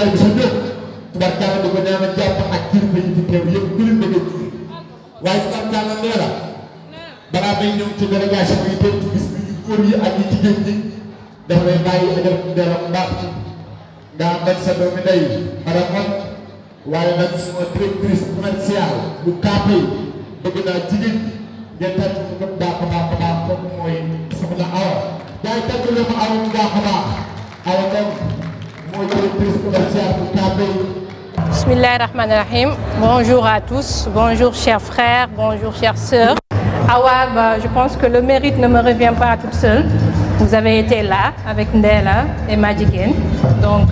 Abdoulaye Bousso Diop tubarkalla di ko ñaanal jàpp ak kilifa yi fi teew yëpp ku leen dëgg waaye tubarkalla nee la balaa may ñëw ci délégation yi teew ci bis bi góor yi ak yi jigéen ñi dafa lay bàyyi ajal ndeelam mbaax nga àndal sa doomi ndey madame Wan waaye nag suma directrice commerciale bu KPay bëgg naa jigéen ñi ngeen tàcc ko gëm baax a baax a baax kooku mooy soxna Awa yaay tàgg la ma Awa bu baax a baax Awa moom mooy directrice commerciale bu KPay. Bismillahirrahmanirrahim. Bonjour à tous, bonjour chers frères, bonjour chères sœurs. Awa, je pense que le mérite ne me revient pas toute seule. Vous avez été là avec Ndella et Madjigen. Donc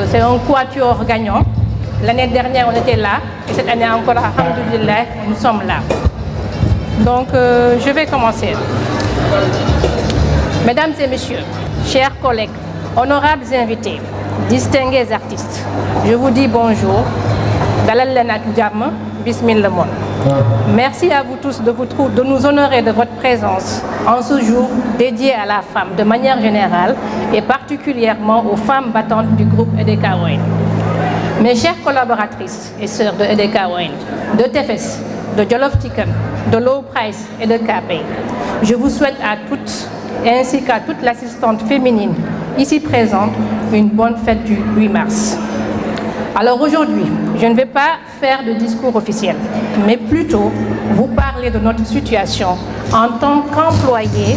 c'est un quatuor gagnant. L'année dernière on était là et cette année encore, alhamdoulilah, nous sommes là. Donc je vais commencer. Mesdames et messieurs, chers collègues, honorables invités, distingués artistes, je vous dis bonjour. Dalal leen ak jàmm, bismillah mon. Merci à vous tous de nous honorer de votre présence en ce jour dédié à la femme de manière générale et particulièrement aux femmes battantes du groupe EDK Wine. Mes chères collaboratrices et sœurs de EDK Wine, de Tefes, de Jollof Chicken, de Low Price et de KPay, je vous souhaite à toutes ainsi qu'à toute l'assistante féminine ici présente une bonne fête du 8 mars. Alors aujourd'hui, je ne vais pas faire de discours officiel, mais plutôt vous parler de notre situation en tant qu'employée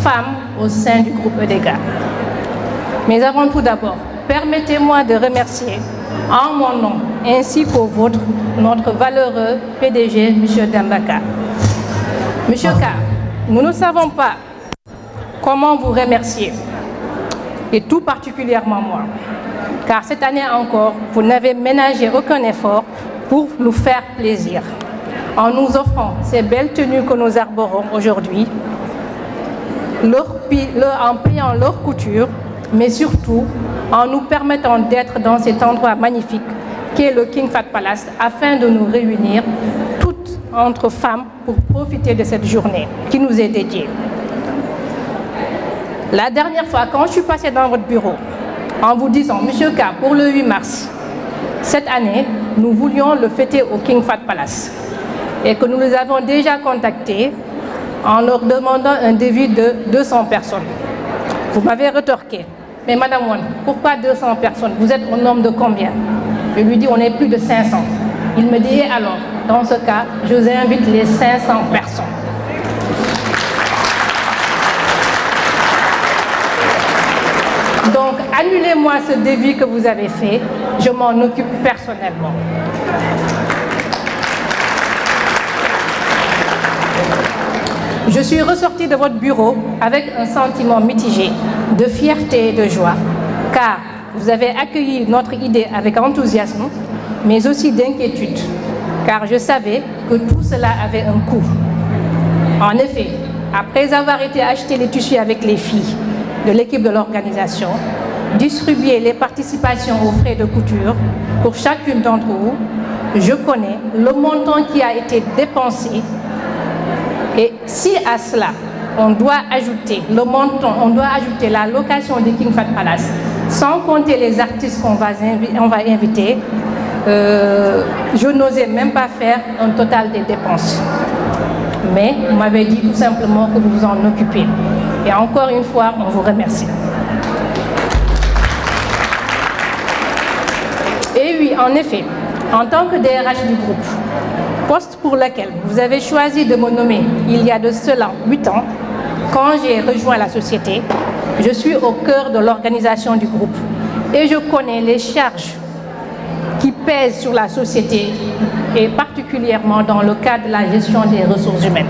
femme au sein du groupe EDK. Mais avant tout d'abord, permettez-moi de remercier en mon nom ainsi qu'au vôtre notre valeureux PDG, M. Dembaka. M. K, nous ne savons pas comment vous remercier, et tout particulièrement moi. Car cette année encore, vous n'avez ménagé aucun effort pour nous faire plaisir, en nous offrant ces belles tenues que nous arborons aujourd'hui, en payant leur couture, mais surtout en nous permettant d'être dans cet endroit magnifique qu'est le King Fahd Palace, afin de nous réunir toutes entre femmes pour profiter de cette journée qui nous est dédiée. La dernière fois, quand je suis passée dans votre bureau, en vous disant, Monsieur K, pour le 8 mars, cette année, nous voulions le fêter au King Fahd Palace et que nous les avons déjà contactés en leur demandant un devis de 200 personnes. Vous m'avez rétorqué, mais Madame Wan, pourquoi 200 personnes? Vous êtes au nombre de combien? Je lui dis, on est plus de 500. Il me dit, alors, dans ce cas, je vous invite les 500 personnes. Donc, annulez-moi ce devis que vous avez fait, je m'en occupe personnellement. Je suis ressortie de votre bureau avec un sentiment mitigé de fierté et de joie, car vous avez accueilli notre idée avec enthousiasme, mais aussi d'inquiétude, car je savais que tout cela avait un coût. En effet, après avoir été acheter les tissus avec les filles de l'équipe de l'organisation, distribuer les participations aux frais de couture pour chacune d'entre vous, je connais le montant qui a été dépensé. Et si à cela, on doit ajouter le montant, on doit ajouter la location du King Fahd Palace, sans compter les artistes qu'on va inviter, je n'osais même pas faire un total des dépenses. Mais vous m'avez dit tout simplement que vous vous en occupez. Et encore une fois, on vous remercie. Et oui, en effet, en tant que DRH du groupe, poste pour lequel vous avez choisi de me nommer il y a de cela 8 ans, quand j'ai rejoint la société, je suis au cœur de l'organisation du groupe et je connais les charges qui pèsent sur la société et particulièrement dans le cadre de la gestion des ressources humaines.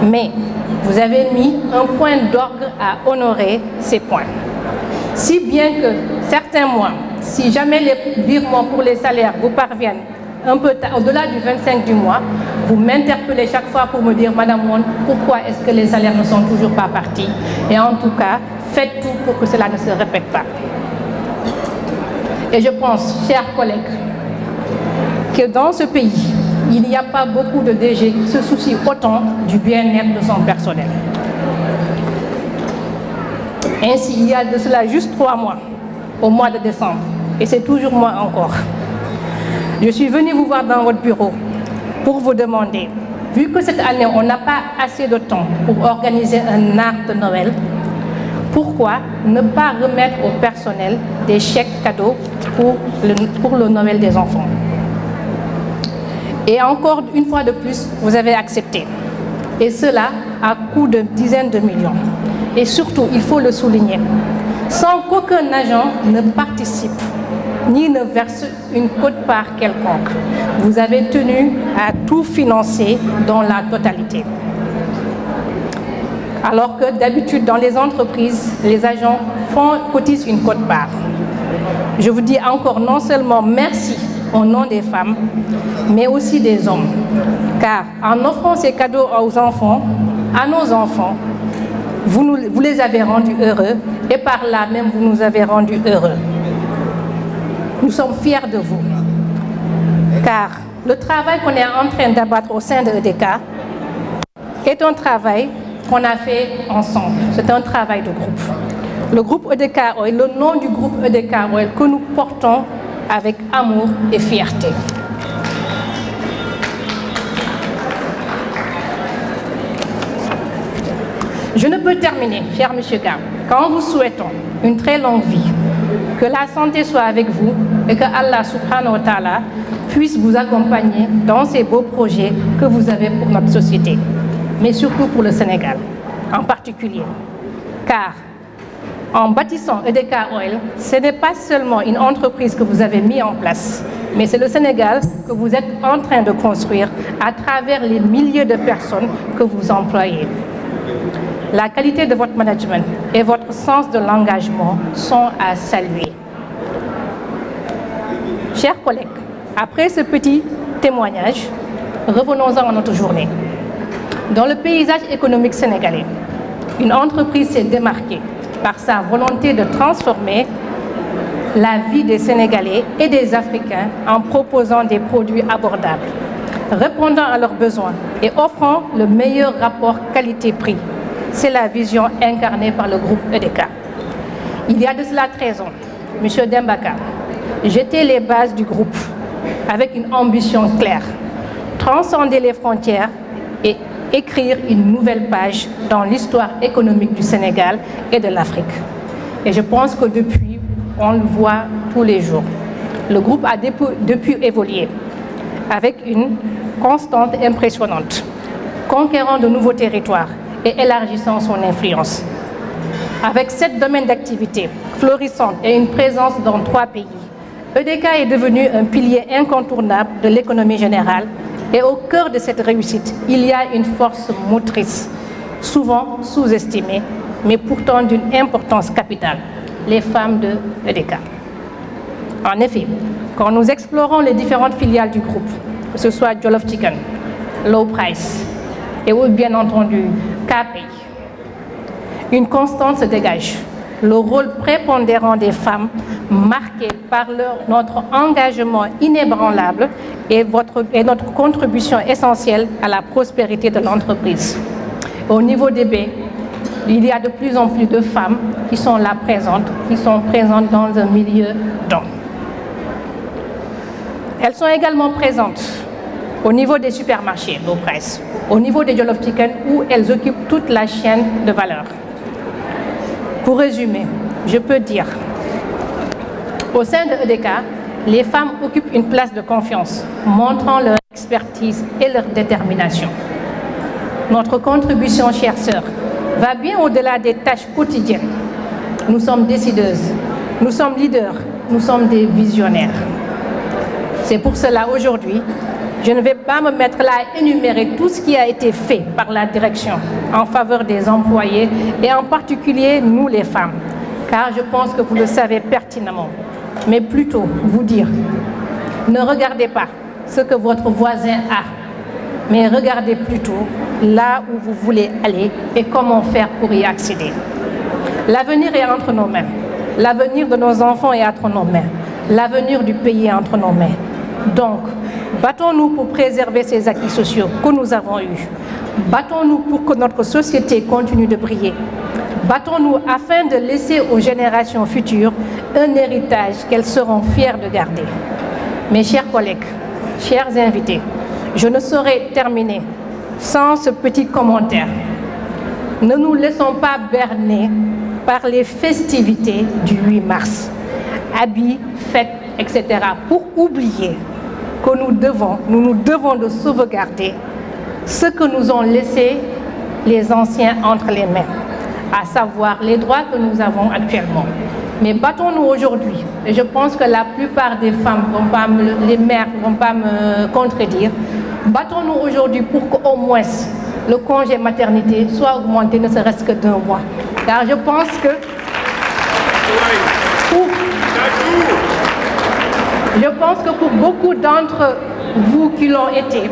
Mais vous avez mis un point d'orgue à honorer ces points. Si bien que certains mois, si jamais les virements pour les salaires vous parviennent un peu au-delà du 25 du mois, vous m'interpellez chaque fois pour me dire, Madame Won, pourquoi est-ce que les salaires ne sont toujours pas partis? Et en tout cas, faites tout pour que cela ne se répète pas. Et je pense, chers collègues, que dans ce pays, il n'y a pas beaucoup de DG qui se soucient autant du bien-être de son personnel. Ainsi, il y a de cela juste 3 mois, au mois de décembre. Et c'est toujours moi encore. Je suis venue vous voir dans votre bureau pour vous demander, vu que cette année, on n'a pas assez de temps pour organiser un arbre de Noël, pourquoi ne pas remettre au personnel des chèques cadeaux pour le Noël des enfants? Et encore une fois de plus, vous avez accepté. Et cela à coût de dizaines de millions. Et surtout, il faut le souligner, sans qu'aucun agent ne participe ni ne verse une quote-part quelconque. Vous avez tenu à tout financer dans la totalité. Alors que d'habitude, dans les entreprises, les agents cotisent une quote-part. Je vous dis encore non seulement merci au nom des femmes, mais aussi des hommes. Car en offrant ces cadeaux aux enfants, à nos enfants, vous les avez rendus heureux et par là même vous nous avez rendus heureux. Nous sommes fiers de vous. Car le travail qu'on est en train d'abattre au sein de EDK est un travail qu'on a fait ensemble. C'est un travail de groupe. Le groupe EDK Oil, le nom du groupe EDK Oil que nous portons avec amour et fierté. Je ne peux terminer, cher Monsieur Gam, qu'en vous souhaitant une très longue vie, que la santé soit avec vous et que Allah subhanahu wa ta'ala puisse vous accompagner dans ces beaux projets que vous avez pour notre société, mais surtout pour le Sénégal en particulier. Car en bâtissant EDK Oil, ce n'est pas seulement une entreprise que vous avez mise en place, mais c'est le Sénégal que vous êtes en train de construire à travers les milliers de personnes que vous employez. La qualité de votre management et votre sens de l'engagement sont à saluer. Chers collègues, après ce petit témoignage, revenons-en à notre journée. Dans le paysage économique sénégalais, une entreprise s'est démarquée par sa volonté de transformer la vie des Sénégalais et des Africains en proposant des produits abordables, répondant à leurs besoins et offrant le meilleur rapport qualité-prix. C'est la vision incarnée par le groupe EDK. Il y a de cela 13 ans, M. Dembaka jetait les bases du groupe avec une ambition claire, transcender les frontières et écrire une nouvelle page dans l'histoire économique du Sénégal et de l'Afrique. Et je pense que depuis, on le voit tous les jours. Le groupe a depuis évolué avec une constante impressionnante, conquérant de nouveaux territoires et élargissant son influence. Avec 7 domaines d'activité florissants et une présence dans 3 pays, EDK est devenu un pilier incontournable de l'économie générale. Et au cœur de cette réussite, il y a une force motrice, souvent sous-estimée, mais pourtant d'une importance capitale, les femmes de EDK. En effet, quand nous explorons les différentes filiales du groupe, que ce soit Jollof Chicken, Low Price et bien entendu KPI, une constante se dégage. Le rôle prépondérant des femmes, marqué par notre engagement inébranlable et notre contribution essentielle à la prospérité de l'entreprise. Au niveau des baies, il y a de plus en plus de femmes qui sont là présentes, dans un milieu d'hommes. Elles sont également présentes au niveau des supermarchés, Low Price, au niveau des Jollof Chicken, où elles occupent toute la chaîne de valeur. Pour résumer, je peux dire, au sein de EDK, les femmes occupent une place de confiance, montrant leur expertise et leur détermination. Notre contribution, chères sœurs, va bien au-delà des tâches quotidiennes. Nous sommes décideuses, nous sommes leaders, nous sommes des visionnaires. C'est pour cela aujourd'hui, je ne vais pas me mettre là à énumérer tout ce qui a été fait par la direction en faveur des employés et en particulier nous les femmes, car je pense que vous le savez pertinemment. Mais plutôt vous dire, ne regardez pas ce que votre voisin a, mais regardez plutôt là où vous voulez aller et comment faire pour y accéder. L'avenir est entre nos mains, l'avenir de nos enfants est entre nos mains, l'avenir du pays est entre nos mains. Donc, battons-nous pour préserver ces acquis sociaux que nous avons eus. Battons-nous pour que notre société continue de briller. Battons-nous afin de laisser aux générations futures un héritage qu'elles seront fières de garder. Mes chers collègues, chers invités, je ne saurais terminer sans ce petit commentaire. Ne nous laissons pas berner par les festivités du 8 mars, habits, fêtes, etc. pour oublier que nous nous devons de sauvegarder ce que nous ont laissé les anciens entre les mains, à savoir les droits que nous avons actuellement. Mais battons-nous aujourd'hui, et je pense que la plupart des femmes, les mères ne vont pas me contredire, battons-nous aujourd'hui pour qu'au moins le congé maternité soit augmenté ne serait-ce que d'1 mois. Car je pense que pour beaucoup d'entre vous qui l'ont été,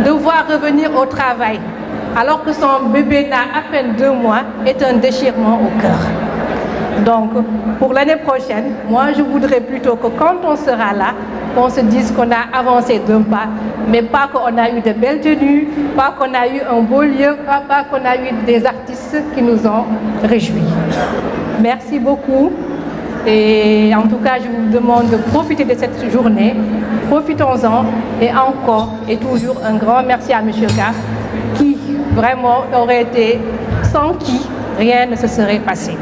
devoir revenir au travail alors que son bébé n'a à peine 2 mois est un déchirement au cœur. Donc, pour l'année prochaine, moi je voudrais plutôt que quand on sera là, qu'on se dise qu'on a avancé d'un pas, mais pas qu'on a eu de belles tenues, pas qu'on a eu un beau lieu, pas qu'on a eu des artistes qui nous ont réjouis. Merci beaucoup. Et en tout cas, je vous demande de profiter de cette journée. Profitons-en et encore et toujours un grand merci à M. Ka, qui vraiment aurait été sans qui rien ne se serait passé.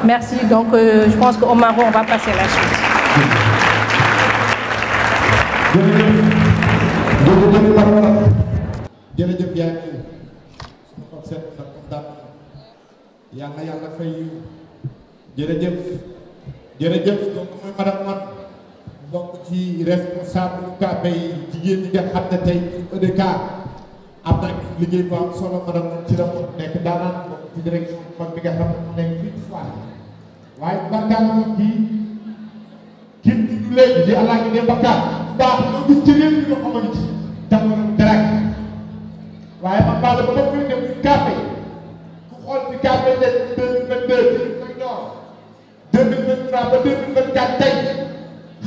Merci. Donc, je pense qu'au Maroc, on va passer la suite. jërëjëf donc mooy madame Wan donc ci responsable KPI jigéen ñi nga xam ne tey EDK am na liggéey bu am solo madame Wan ci la mu nekk daanaan donc ci direction kon bi nga xam ne mu nekk fii ci Foire waaye barkaan moom kii tudd léegi di Alaaji de Bakar baax loo gis ci réew mi nga xamante ci jamono dara waaye man maa la ba ma fay dem ci KPI ku xool ci KPI de 2022 ci koy door 2023 ba 2024 tey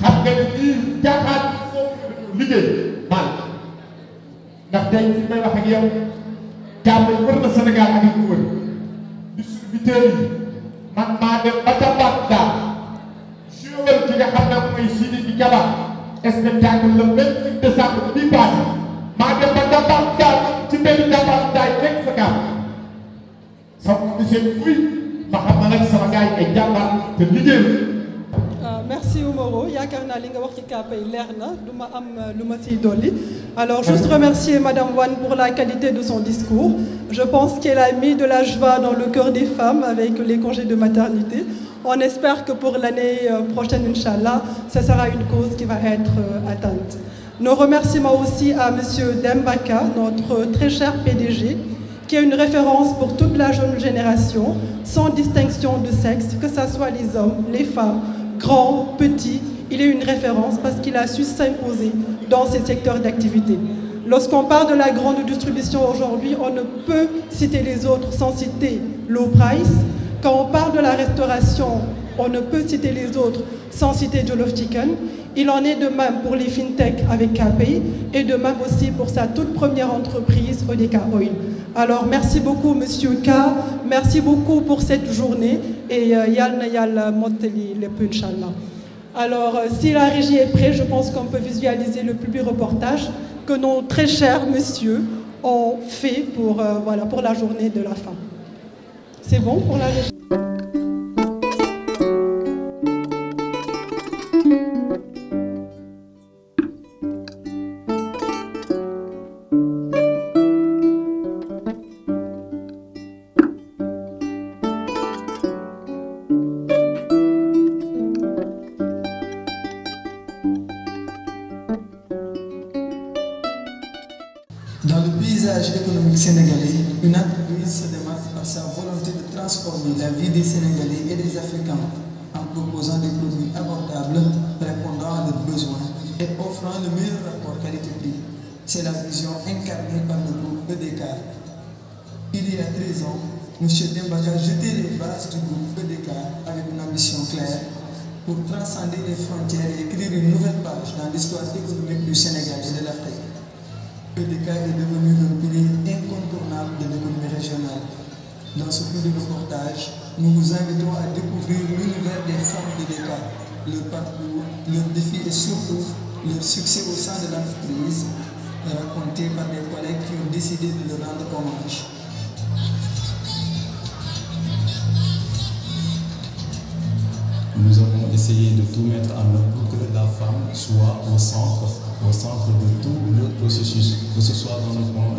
xam nga ni lii jaaxaat bi foofu liggéey mal ndax tey fi may wax ak yow Gambie wër na Sénégal ak yu wër distributeurs yi man maa dem ba Tambacounda joueur ki nga xam ne mooy Sidi di Kaba spectacle le 28 décembre bii passé maa dem ba Tambacounda ci benn Tambacounda yi fekk fa Gambie sama di seen fuy ma xam na nag sama gars yi ay jàmbaar te liggéey. Merci Oumaro, yaakaar naa li nga wax ci KPI leer na du ma am lu ma siy dolli. Alors juste remercier Madame Wan pour la qualité de son discours. Je pense qu'elle a mis de la joie dans le cœur des femmes avec les congés de maternité. On espère que pour l'année prochaine, Inch'Allah, ce sera une cause qui va être atteinte. Nos remerciements aussi à Monsieur Dembaka, notre très cher PDG, qui est une référence pour toute la jeune génération, sans distinction de sexe, que ce soit les hommes, les femmes, grands, petits, il est une référence parce qu'il a su s'imposer dans ces secteurs d'activité. Lorsqu'on parle de la grande distribution aujourd'hui, on ne peut citer les autres sans citer Low Price. Quand on parle de la restauration, on ne peut citer les autres sans citer Jollof Chicken. Il en est de même pour les fintech avec KPI et de même aussi pour sa toute première entreprise, EDK Oil. Alors merci beaucoup Monsieur K, merci beaucoup pour cette journée et Yal Monteli le Inch'Allah. Alors si la régie est prête, je pense qu'on peut visualiser le public reportage que nos très chers messieurs ont fait pour, voilà, pour la journée de la femme. C'est bon pour la régie? Dans le paysage économique sénégalais, une entreprise se démarque par sa volonté de transformer la vie des Sénégalais et des Africains en proposant des produits abordables, répondant à leurs besoins et offrant le meilleur rapport qualité-prix. C'est la vision incarnée par le groupe EDK. Il y a 13 ans, M. Dembaka jetait les bases du groupe EDK avec une ambition claire pour transcender les frontières et écrire une nouvelle page dans l'histoire économique du Sénégal et de l'Afrique. EDK est devenu un pilier incontournable de l'économie régionale. Dans ce cours de reportage, nous vous invitons à découvrir l'univers des femmes de l'ECA, leur parcours, leurs défis et surtout leur succès au sein de l'entreprise, raconté par des collègues qui ont décidé de leur rendre hommage. Nous avons essayé de tout mettre en œuvre pour que la femme soit au centre de tout le processus, que ce soit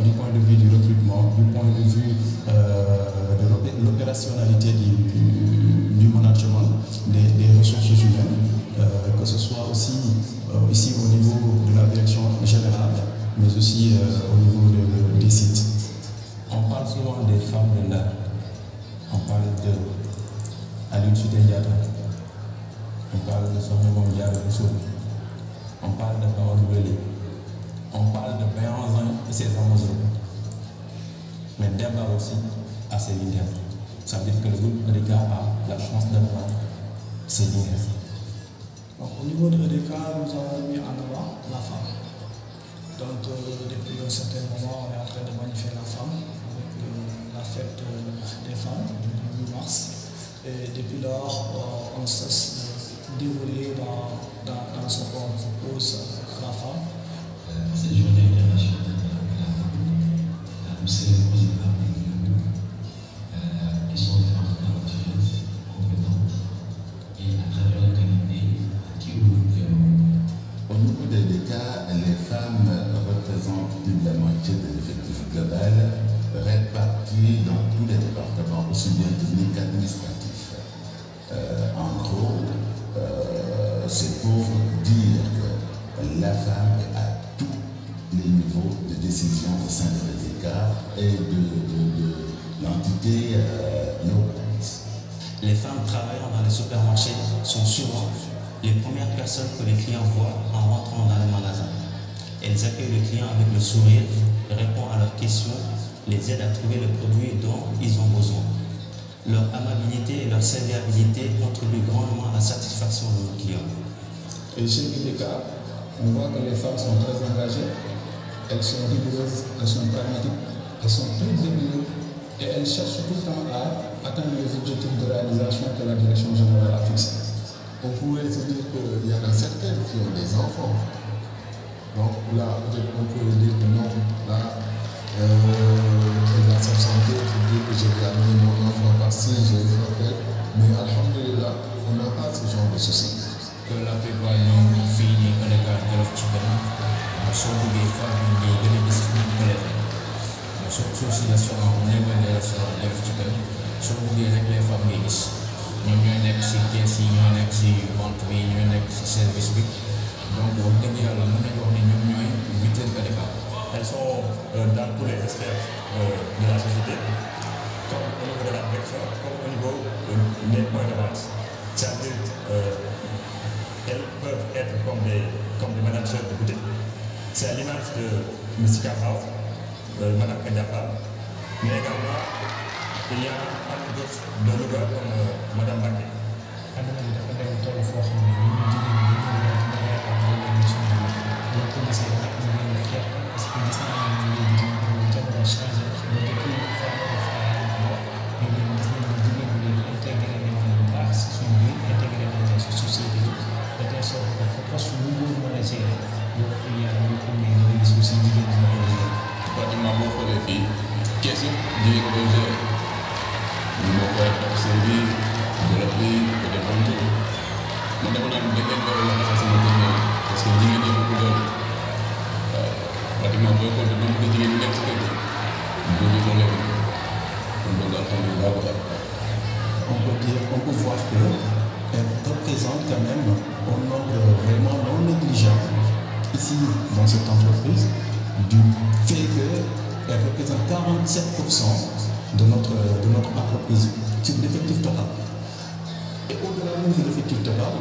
du point de vue du recrutement, du point de vue de l'opérationnalité du management, des ressources humaines, que ce soit aussi ici au niveau de la direction générale, mais aussi au niveau des sites. On parle souvent des femmes de l'art. On parle de Aline Sitoé Diatta. On parle de Sokhna Mame Diarra Bousso. On parle de Awa Wele. On parle de Béhanzin et ses amoureux. Mais Demba aussi a ses leaders. Ça veut dire que le groupe EDK a la chance d'avoir ses leaders. Au niveau de EDK, nous avons mis en avant la femme. Donc depuis un certain moment, on est en train de magnifier la femme avec la fête des femmes du 8 mars. Et depuis lors, on cesse d'évoluer dans ce qu'on propose à la femme. Cette journée internationale nous célébrons les femmes qui sont des femmes talentueuses, compétentes et à travers la qualité qui ouvrent le cœur. Au niveau des cas, les femmes représentent plus de la moitié de l'effectif global répartis dans tous les départements, aussi bien techniques qu'administratifs. En gros, c'est pour dire que la femme est à tous les niveaux de décision au sein de l'EDK et de l'entité locale. Les femmes travaillant dans les supermarchés sont souvent les premières personnes que les clients voient en rentrant dans le magasin. Elles accueillent le client avec le sourire, répondent à leurs questions, les aident à trouver le produit dont ils ont besoin. Leur amabilité et leur serviabilité contribuent grandement à la satisfaction de nos clients. Et chez EDK, on voit que les femmes sont très engagées, elles sont rigoureuses, elles sont pragmatiques, elles sont très dévouées et elles cherchent tout le temps à atteindre les objectifs de réalisation que la direction générale a fixés. On pourrait se dire qu'il y en a certaines qui ont des enfants. Donc là, on peut dire que non, là, elle va s'absenter pour dire que j'ai amené mon enfant par-ci, j'ai eu un appel. Mais alhamdulillah, on n'a pas ce genre de soucis. Que la plupart ñoom fii nii EDK Jolof ci kanam soo duggee femmes yi ngay gën a gis ñu téléphone surtout si restaurant bu ñu nee restaurant Jolof ci kanam soo duggee rek les femmes ngay gis ñoom ñooy nekk si kees yi ñooy nekk si vente bi ñooy nekk si service bi donc wax dëgg yàlla mën nañu wax ne ñoom ñooy vitesse EDK. Elles sont dans tous les aspects de la société, comme au niveau de la direction, comme au niveau des points de vente. C'est-à-dire elles peuvent être comme des managers de boutique. C'est à l'image de M. Kabao, Mme Kandiafa, mais également il y a un d'autres de Louga comme Mme Baké. Pratiquement boo xoolee fii kees yëpp jigéen ko doon gérer ñu moo koy servi jolof bi côté vente man dama naan da ngeen war a la xasal sama kër parce que jigéen ñi ko doon pratiquement booy compter nombre de jigéen ñi nekk ci kër gi góor ñi moo lekk kon donc alhamdulilah ko daal. On peut voir qu'elle représente quand même un nombre vraiment non négligeable ici dans cette entreprise du fait qu'elle représente 47% de notre entreprise sur l'effectif total. Et au-delà même de l'effectif total,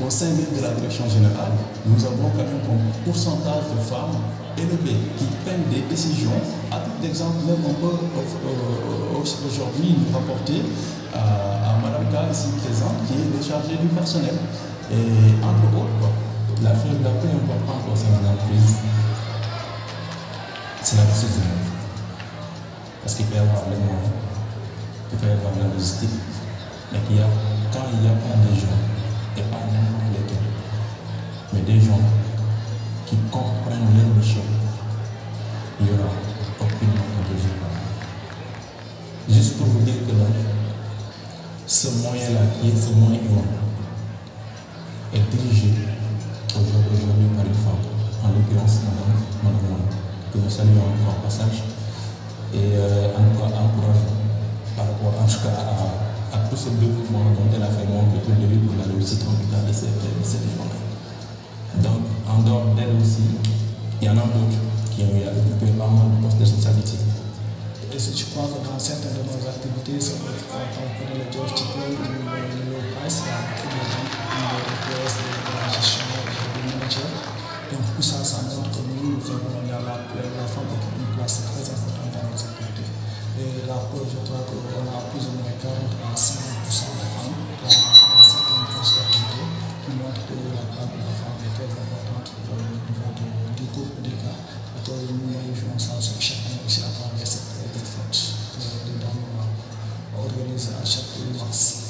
au sein même de la direction générale, nous avons quand même un pourcentage de femmes élevées qui prennent des décisions. À titre d'exemple, même on peut aujourd'hui nous rapporter à Mme K ici présente, qui est le chargé du personnel. Et entre autres, la chose la plus importante au sein de l'entreprise, c'est la ressource humaine. Parce qu'il peut y avoir les moyens, qui fait la logistique, mais quand il y a pas de gens, et pas n'importe lesquels, mais des gens qui comprennent leur mission, il n'y aura aucune opposition. Juste pour vous dire que donc, ce moyen-là, qui est ce moyen humain, est dirigé aujourd'hui par une femme, en l'occurrence Madame que nous saluons encore au passage, et en tout cas encourageons par rapport en tout cas à tout ce développement dont elle a fait montre depuis le début pour la réussite en tout cas de cette journée. Donc en dehors d'elle aussi, il y en a d'autres qui ont occupé pas mal de postes de responsabilité. Et je crois que dans certaines de nos activités, quand on connaît le job typique, le passe, il y a beaucoup de gens qui ont des postes de la gestion, des managers. Donc tout ça, ça montre que nous avons la femme occupe une place très importante dans nos activités. Et la preuve, je crois qu'on a plus ou moins 40 à 50% de femmes dans certaines branches d'activité qui montrent que la place de la femme est très importante au niveau du groupe des cas. Et que nous faisons ça sur chaque année aussi à travers cette fête de dames organisée à chaque mars.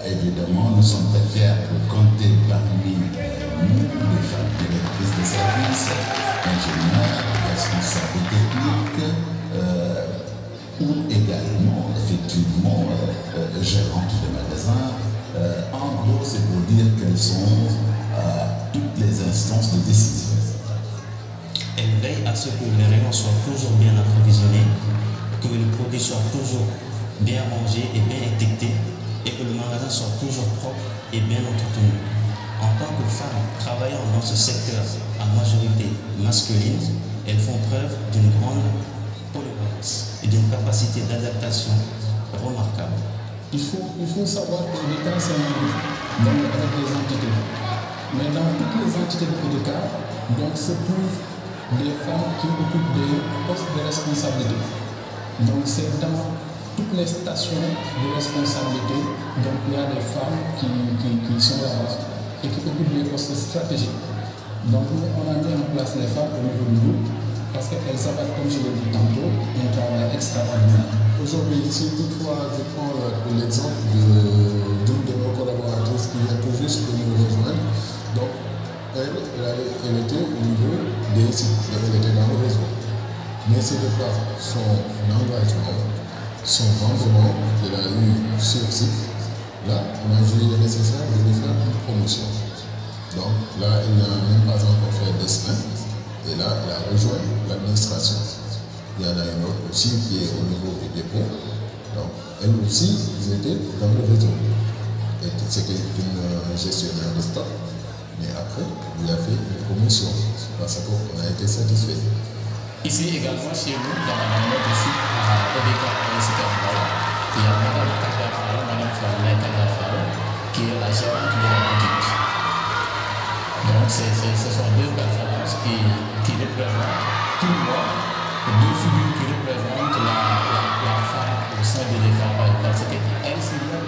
Évidemment, nous sommes très fiers de compter parmi nous les femmes directrices de services, ingénieurs, responsables techniques, ou également, effectivement, gérantes de magasins. En gros, c'est pour dire qu'elles sont toutes les instances de décision. Elle veille à ce que les rayons soient toujours bien approvisionnés, que les produits soient toujours bien rangés et bien étiquetés, et que le magasin soit toujours propre et bien entretenu. En tant que femmes travaillant dans ce secteur à majorité masculine, elles font preuve d'une grande polyvalence et d'une capacité d'adaptation remarquable. Il faut savoir que l'État c'est un groupe, donc avec les entités. Mais dans toutes les entités de l'État, donc se trouvent des femmes qui occupent des postes de responsabilité. Donc c'est dans toutes les stations de responsabilité, donc il y a des femmes qui sont là-bas et qui occupent des postes stratégiques. Donc on a mis en place les femmes au niveau du groupe parce qu'elles abattent, comme je l'ai dit tantôt, un travail extraordinaire. Aujourd'hui, si toutefois je prends l'exemple d'une de nos collaboratrices qui vient tout juste de nous rejoindre, donc elle était au niveau des sites, elle était dans le réseau. Mais c'est de par son engagement, son rendement qu'elle a eu sur site, là, on a jugé nécessaire de lui faire une promotion. Donc là, il n'a même pas encore fait 2 semaines, et là, elle a rejoint l'administration. Il y en a une autre aussi qui est au niveau du dépôt. Donc, elle aussi, ils étaient dans le réseau. Et c'était une gestionnaire de stock, mais après, il a fait une promotion parce qu'on a été satisfait. Ici également, chez nous, dans notre site à ODK, il y a Madame Kandafal, qui est la gérante de la boutique. Donc, ce sont 2 personnages qui représentent tout le monde, 2 figures qui représentent la femme au sein de l'État, parce qu'elle s'y met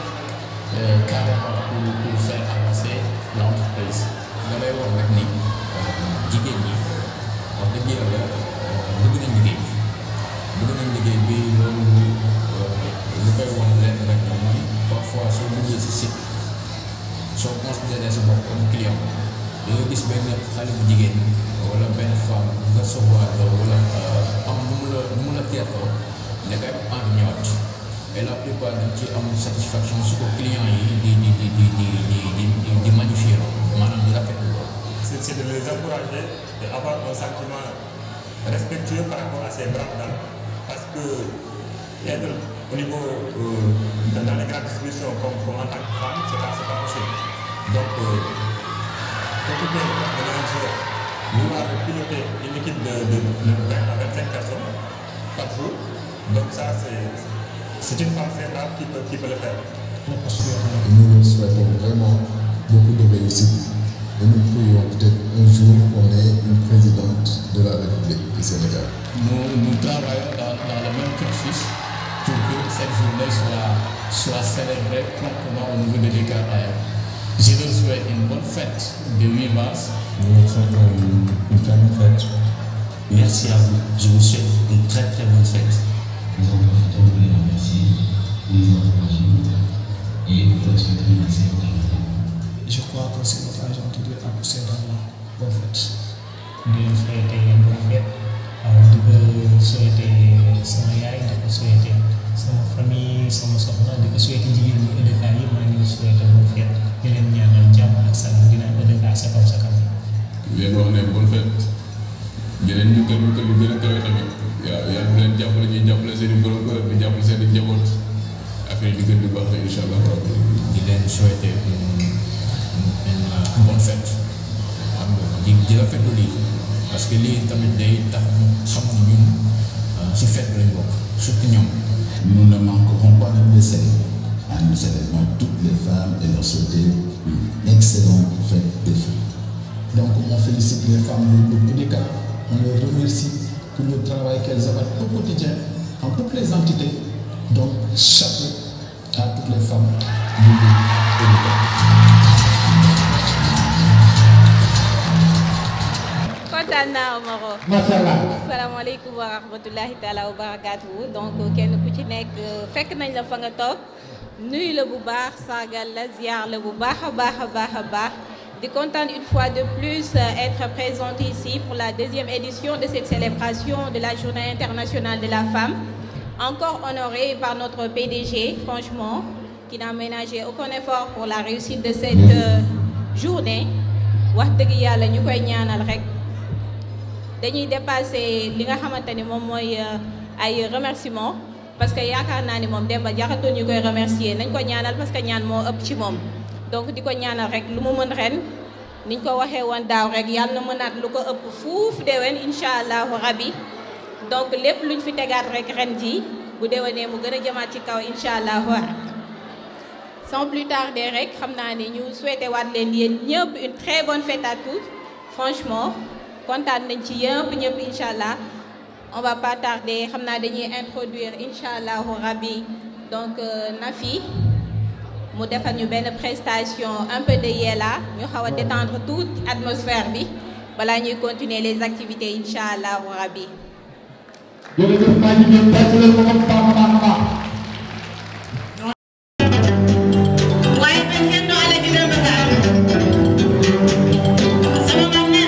carrément pour faire avancer l'entreprise. Dans les woon nag ni jigéen ñi wax dëgg yàlla bëgg nañ liggéey bi loolu lu koy wan lenn rek mooy parfois soo liggéey si site soo considéré sa bopp comme client da nga gis benn xale bu jigéen wala benn femme nga recevoir wala am nu mu la teertoo da ngay am envie ñëwaat et la plupart dañ ci am satisfaction su ko client yi di magnifier maanaam di rafetlu. C'est de les encourager et avoir un sentiment respectueux par rapport à ces braves dames, parce que être au niveau dans les grandes distributions comme en tant que femme, c'est pas possible. Donc, occuper le manager, vouloir piloter une équipe de 20 à 25 personnes par jour, donc ça c'est une femme très brave qui peut le faire. Nous nous souhaitons vraiment beaucoup de réussite. Et nous prions peut-être un jour qu'on ait une présidente de la République du Sénégal. Nous travaillons dans le même cursus pour que cette journée soit célébrée promptement au niveau de l'EKR. Je vous souhaite une bonne fête de 8 mars. Nous vous souhaitons une très bonne fête. Merci à vous. Je vous souhaite une très très bonne fête. Nous en profitons pour les remercier les encourager et vous souhaiter une excellente journée. Je crois que c'est notre agent de dire à tous ces gens-là, bonne fête. di souhaiter bonne fête di ko souhaiter sama yaay di ko souhaiter sama famille sama soxna di ko souhaiter jigéen ñi EDK yi maa ngi souhaiter bonne fête di leen ñaanal jàmm ak salaam di naan EDK sa kaw sa kanam. leen wax ne bonne fête di leen ñu gën yu gën a kawe tamit waaw yàlla bu leen jàppale ñuy jàppale seen i borom kër di jàppale seen i njaboot affaire yi di gën di baax incha allah rabbi. di leen souhaiter une bonne fête xam nga di rafetlu lii parce que lii tamit day tax ñu xam ne ñun ci fête lañ bokk surtout ñoom. Nous ne manquerons pas de les célébrer. Nous célébrons toutes les femmes et leur souhaiter une excellente fête des femmes. Donc on félicite les femmes de EDK, on les remercie pour le travail qu'elles abattent au quotidien en toutes les entités. Donc chapeau à toutes les femmes de EDK. kontaan naa Omaro. macha allah. asalaamaaleykum wa rahmatulahi taala wa barakaatu. Donc kenn ku ci nekk fekk nañ la fa nga toog nuyu la bu baax sargal la ziar la bu baax a baax a baax a baax di kontaan une fois de plus être présente ici pour la deuxième édition de cette célébration de la Journée internationale de la femme. Encore honorée par notre PDG, franchement, qui n'a ménagé aucun effort pour la réussite de cette journée. Wax dëgg yàlla ñu koy ñaanal rek. dañuy dépasser li nga xamante ni moom mooy ay remerciements parce que yaakaar naa ni moom Demba jaxatoon ñu koy remercier nañ ko ñaanal parce que ñaan moo ëpp ci moom donc di ko ñaanal rek lu mu mën ren niñ ko waxee woon daaw rek yàlla na mënaat lu ko ëpp fuuf déwén incha allahu rabbi donc lépp luñ fi tegaat rek ren ji bu déwénee mu gën a jëmaat ci kaw incha allahu rabbi sans plus tarder rek xam naa ni ñu souhaité waat leen yéen ñëpp une très bonne fête à tous franchement kontaan nañ ci yëpp ñëpp incha allah on va pas tarder xam naa dañuy introduire incha allahu rabbi donc Nafi mu defal ñu benn prestation un peu de Yella ñu xaw a détendre toute atmosphère bi balaa ñuy continuer les activités incha allahu rabbi. jërëjëf maa ngi leen di leen ko baax a baax a baax. waaye man kenn doon ala dina ma taal sama maam nee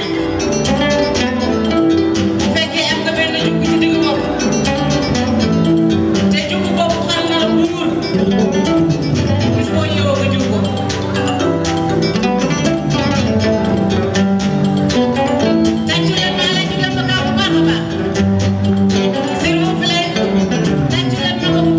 bu fekkee am nga benn jukki ci digg bopp te jukki boobu xam na la buur bis boo ñëwoo nga jug ko tàccu leen maa la dina ma taal bu baax a baax s'il vous plaît tàccu leen ma ko bu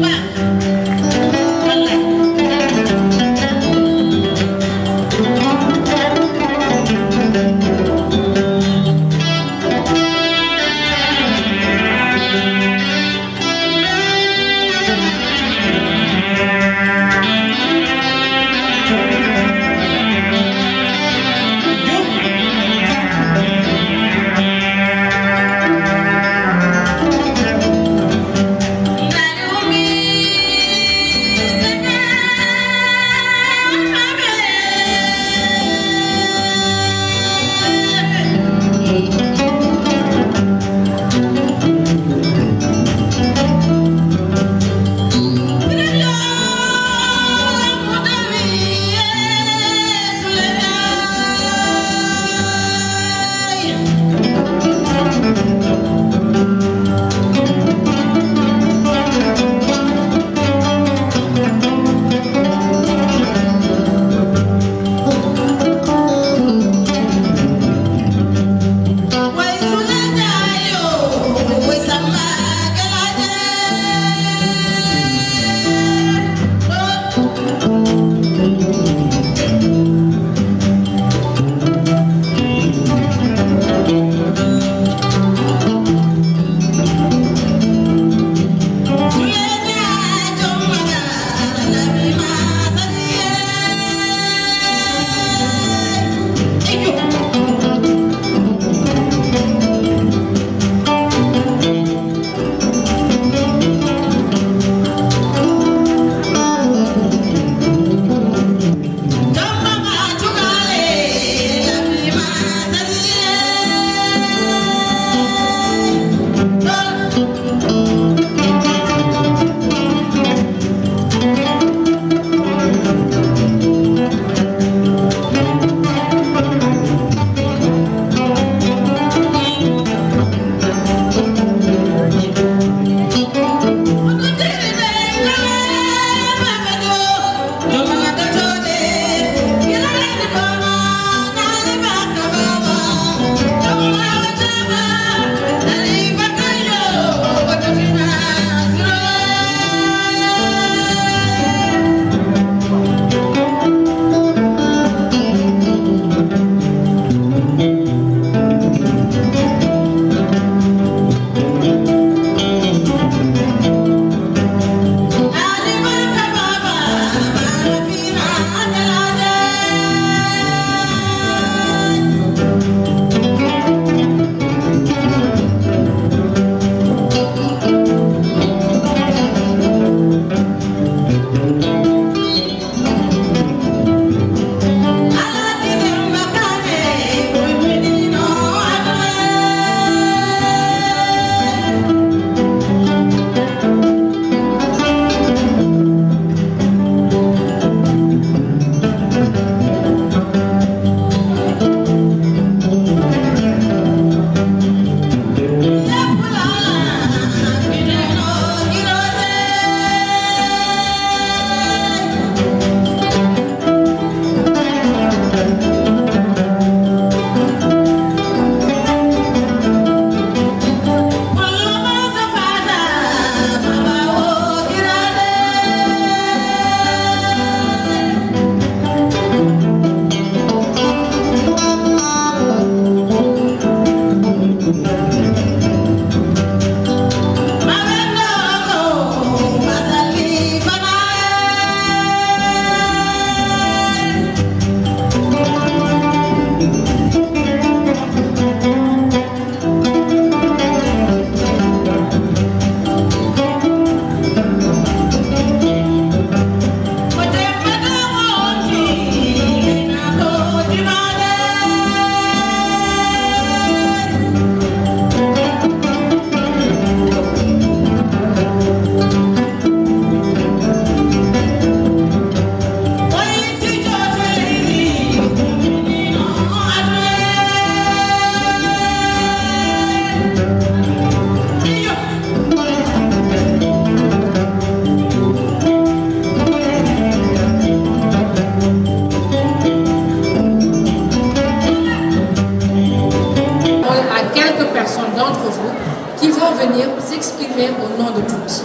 venir s'exprimer au nom de toutes.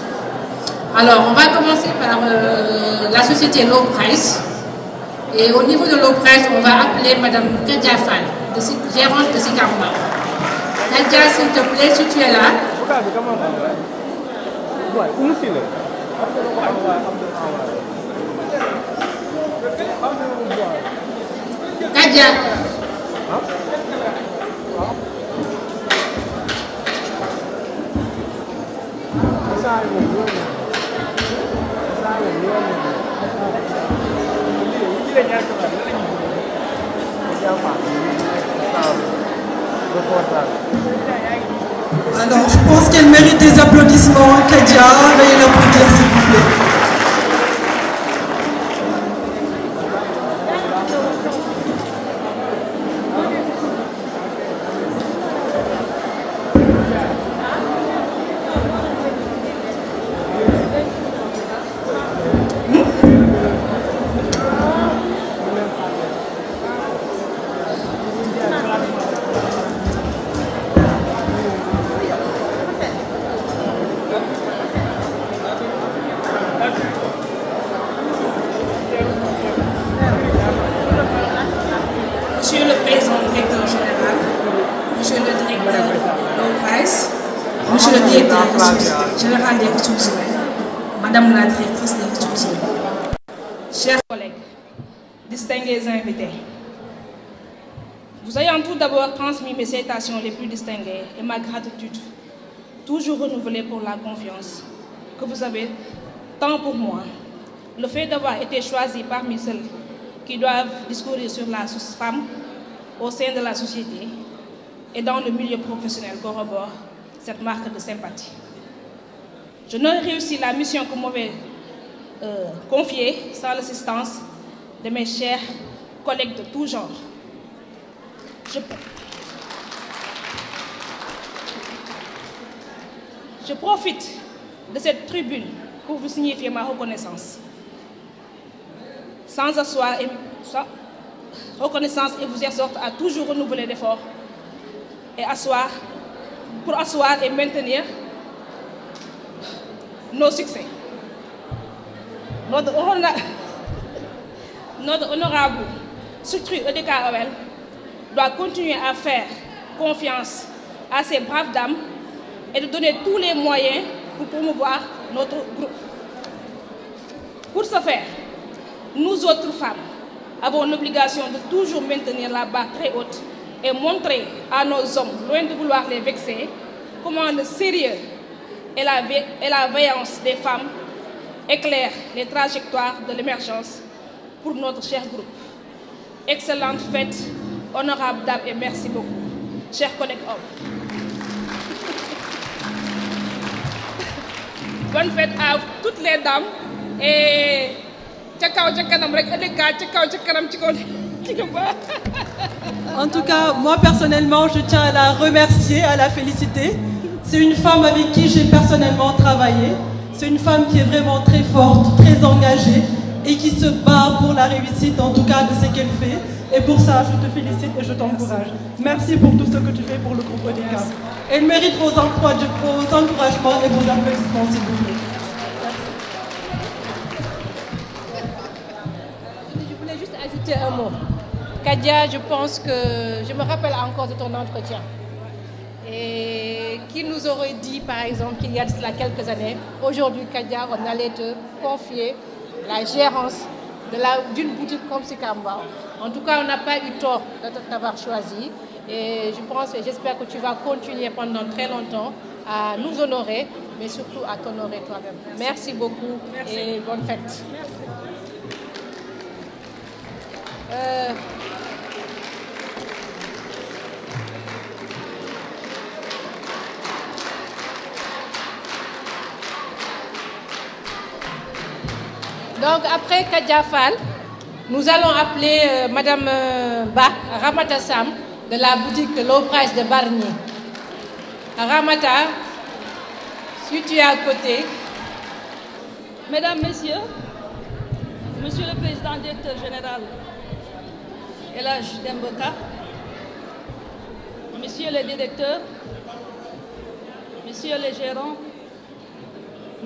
Alors, on va commencer par la société Low Price. Et au niveau de Low Price, on va appeler Madame Kadia Fall, gérante de Sicap Mbao. Kadia, s'il te plaît, si tu es là. Kadia. Alors, je pense qu'elle mérite des applaudissements. Kadia, veuillez l'applaudir s'il vous plaît. Monsieur le président directeur général, monsieur le directeur Low Price, monsieur le directeur général des ressources humaines, madame la directrice des ressources humaines, chers collègues, distingués invités, vous ayant tout d'abord transmis mes salutations les plus distinguées et ma gratitude, toujours renouvelée pour la confiance que vous avez tant pour moi, le fait d'avoir été choisi parmi celles qui doivent discourir sur la femme au sein de la société et dans le milieu professionnel corrobore cette marque de sympathie. Je n'aurais réussi la mission que m'avait confiée sans l'assistance de mes chers collègues de tout genre. Je profite de cette tribune pour vous signifier ma reconnaissance. Sans asseoir reconnaissance et vous exhorte à toujours renouveler l'effort et pour asseoir et maintenir nos succès. Notre honorable structure EDKOL doit continuer à faire confiance à ces braves dames et de donner tous les moyens pour promouvoir notre groupe. Pour ce faire, nous autres femmes avons l'obligation de toujours maintenir la barre très haute et montrer à nos hommes, loin de vouloir les vexer, comment le sérieux et la veillance des femmes éclairent les trajectoires de l'émergence pour notre cher groupe. Excellente fête, honorables dames, et merci beaucoup, chers collègues hommes. Bonne fête à toutes les dames et en tout cas, moi personnellement, je tiens à la remercier, à la féliciter. C'est une femme avec qui j'ai personnellement travaillé. C'est une femme qui est vraiment très forte, très engagée et qui se bat pour la réussite, en tout cas, de ce qu'elle fait. Et pour ça, je te félicite et je t'encourage. Merci pour tout ce que tu fais pour le groupe ODK. Elle mérite vos encouragements et vos applaudissements, s'il vous plaît. Je voulais juste ajouter un mot. Kadia, je pense que je me rappelle encore de ton entretien. Et qui nous aurait dit, par exemple, qu'il y a de cela quelques années, aujourd'hui, Kadia, on allait te confier la gérance d'une boutique comme Sicap Mbao. En tout cas, on n'a pas eu tort de t'avoir choisi. Et je pense et j'espère que tu vas continuer pendant très longtemps à nous honorer, mais surtout à t'honorer toi-même. Merci beaucoup. Merci. Et bonne fête. Merci. Donc après Kadia Fall, nous allons appeler Madame Ramata Sam de la boutique Low Price de Bargny. Ramata, si tu es à côté. Mesdames, Messieurs, Monsieur le Président directeur général El Hadj Demba Ka, Messieurs les directeurs, messieurs les gérants,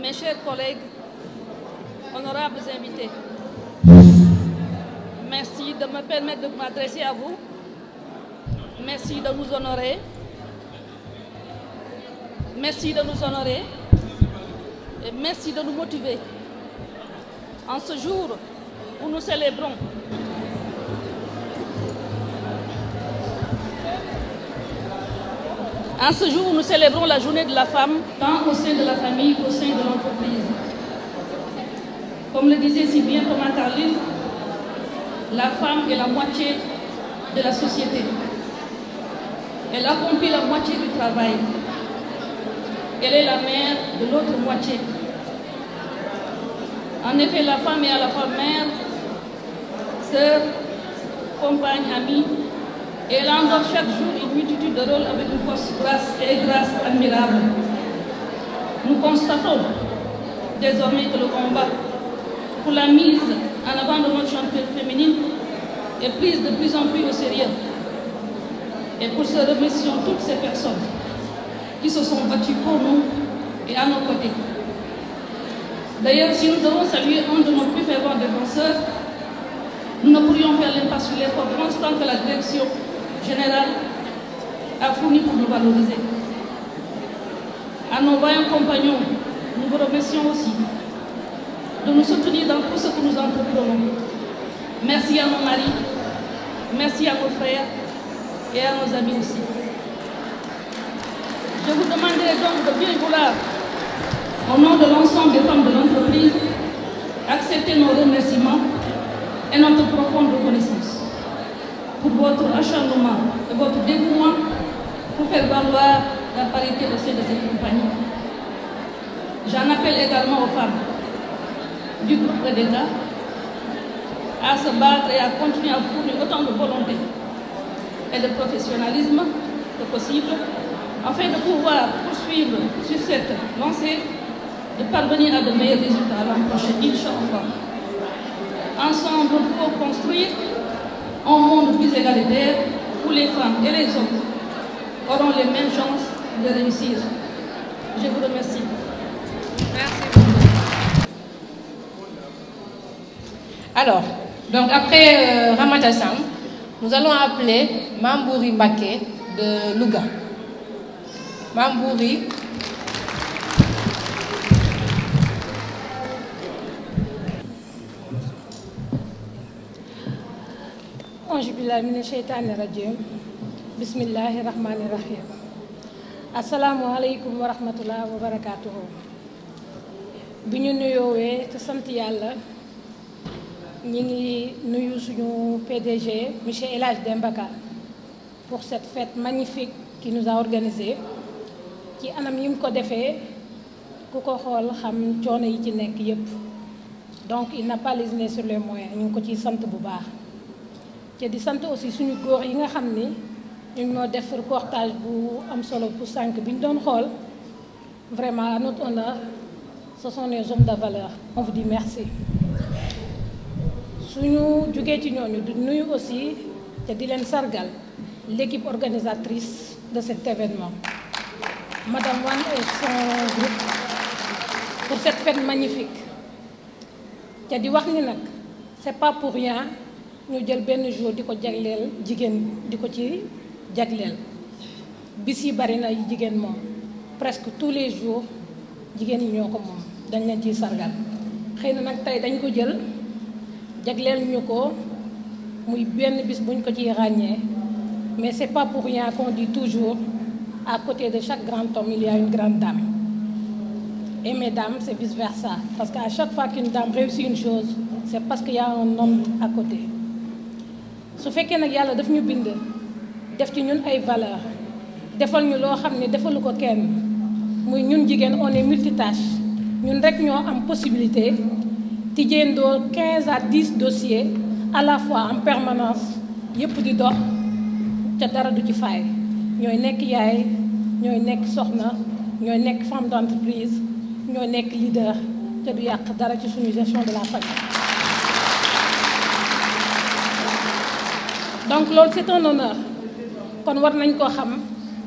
mes chers collègues, honorables invités, merci de me permettre de m'adresser à vous. Merci de nous honorer. Merci de nous honorer et merci de nous motiver. En ce jour où nous célébrons la journée de la femme, tant au sein de la famille qu'au sein de l'entreprise. Comme le disait si bien Thomas Carlyle, la femme est la moitié de la société. Elle accomplit la moitié du travail. Elle est la mère de l'autre moitié. En effet, la femme est à la fois mère, sœur, compagne, amie, et elle endort chaque jour une multitude de rôles avec une force grâce admirable. Nous constatons désormais que le combat pour la mise en avant de notre championne féminine est prise de plus en plus au sérieux. Et pour ce, remercions toutes ces personnes qui se sont battues pour nous et à nos côtés. D'ailleurs, si nous devons saluer un de nos plus fervents défenseurs, nous ne pourrions faire l'impasse sur l'effort constant que la direction générale a fourni pour nous valoriser. À nos vaillants compagnons, nous vous remercions aussi de nous soutenir dans tout ce que nous entreprenons. Merci à nos maris, merci à nos frères et à nos amis aussi. Je vous demanderai donc de bien vouloir, au nom de l'ensemble des femmes de l'entreprise, accepter nos remerciements et notre profonde reconnaissance pour votre acharnement et votre dévouement pour faire valoir la parité au sein de cette compagnie. J'en appelle également aux femmes du groupe EDK à se battre et à continuer à fournir autant de volonté et de professionnalisme que possible, afin de pouvoir poursuivre sur cette lancée, de parvenir à de meilleurs résultats l'an prochain, Inch'Allah. Ensemble, nous pouvons construire un monde plus égalitaire où les femmes et les hommes auront les mêmes chances de réussir. Je vous remercie. Merci. Alors, donc après Ramata Sam, nous allons appeler Mambouri Mbaké de Louga. Mambouri. Auzu billahi mina sheytaani rajim. Bismillahi rahmani rahim. Assalamu alaikum wa rahmatullahi wa barakatuhu. Bi ñu nuyoowee te sant Yàlla, ñi ngi nuyu suñu PDG monsieur El Hadj Demba Ka pour cette fête magnifique qui nous a organisé. Ci anam yi mu ko defee ku ko xool xam coono yi ci nekk yépp. Donc il n'a pas lésiné sur les moyens, ñu ngi ko ciy sant bu baax. te di sant aussi suñu góor yi nga xam ni ñun ñoo def reportage bu am solo pour sànq bi ñu doon xool vraiment à notre honneur ce sont les hommes de valeur. On vous dit merci. suñu jógee ci ñooñu di nuyu aussi te di leen sargal l'équipe organisatrice de cet événement, Madame Wan et son groupe, pour cette fête magnifique. te di wax ni nag c'est pas pour rien ñu jël benn jour di ko jagleel jigéen di ko ci jagleel bis yi bari na jigéen moom presque tous les jours jigéen ñi ñoo ko moom dañ leen ciy sargal. xëy na nag tey dañ ko jël jagleel ñu ko muy benn bis buñ ko ciy ràññee, mais c'est pas pour rien qu'on dit toujours à côté de chaque grand homme il y a une grande dame. Et mesdames, c'est vice versa, parce qu'à chaque fois qu'une dame réussit une chose, c'est parce qu'il y a un homme à côté. su fekkee nag yàlla daf ñu bind def ci ñun ay valeur defal ñu loo xam ne defalu ko kenn muy ñun jigéen on est multitâche, ñun rek ñoo am possibilité tijjeendoo 15 à 10 dossiers à la fois en permanence yëpp di dox te dara du ci faay. ñooy nekk yaay, ñooy nekk soxna, ñooy nekk femme d'entreprise, ñooy nekk leader te du yàq dara ci suñu gestion de la famille. Donc loolu c'est un honneur kon war nañ koo xam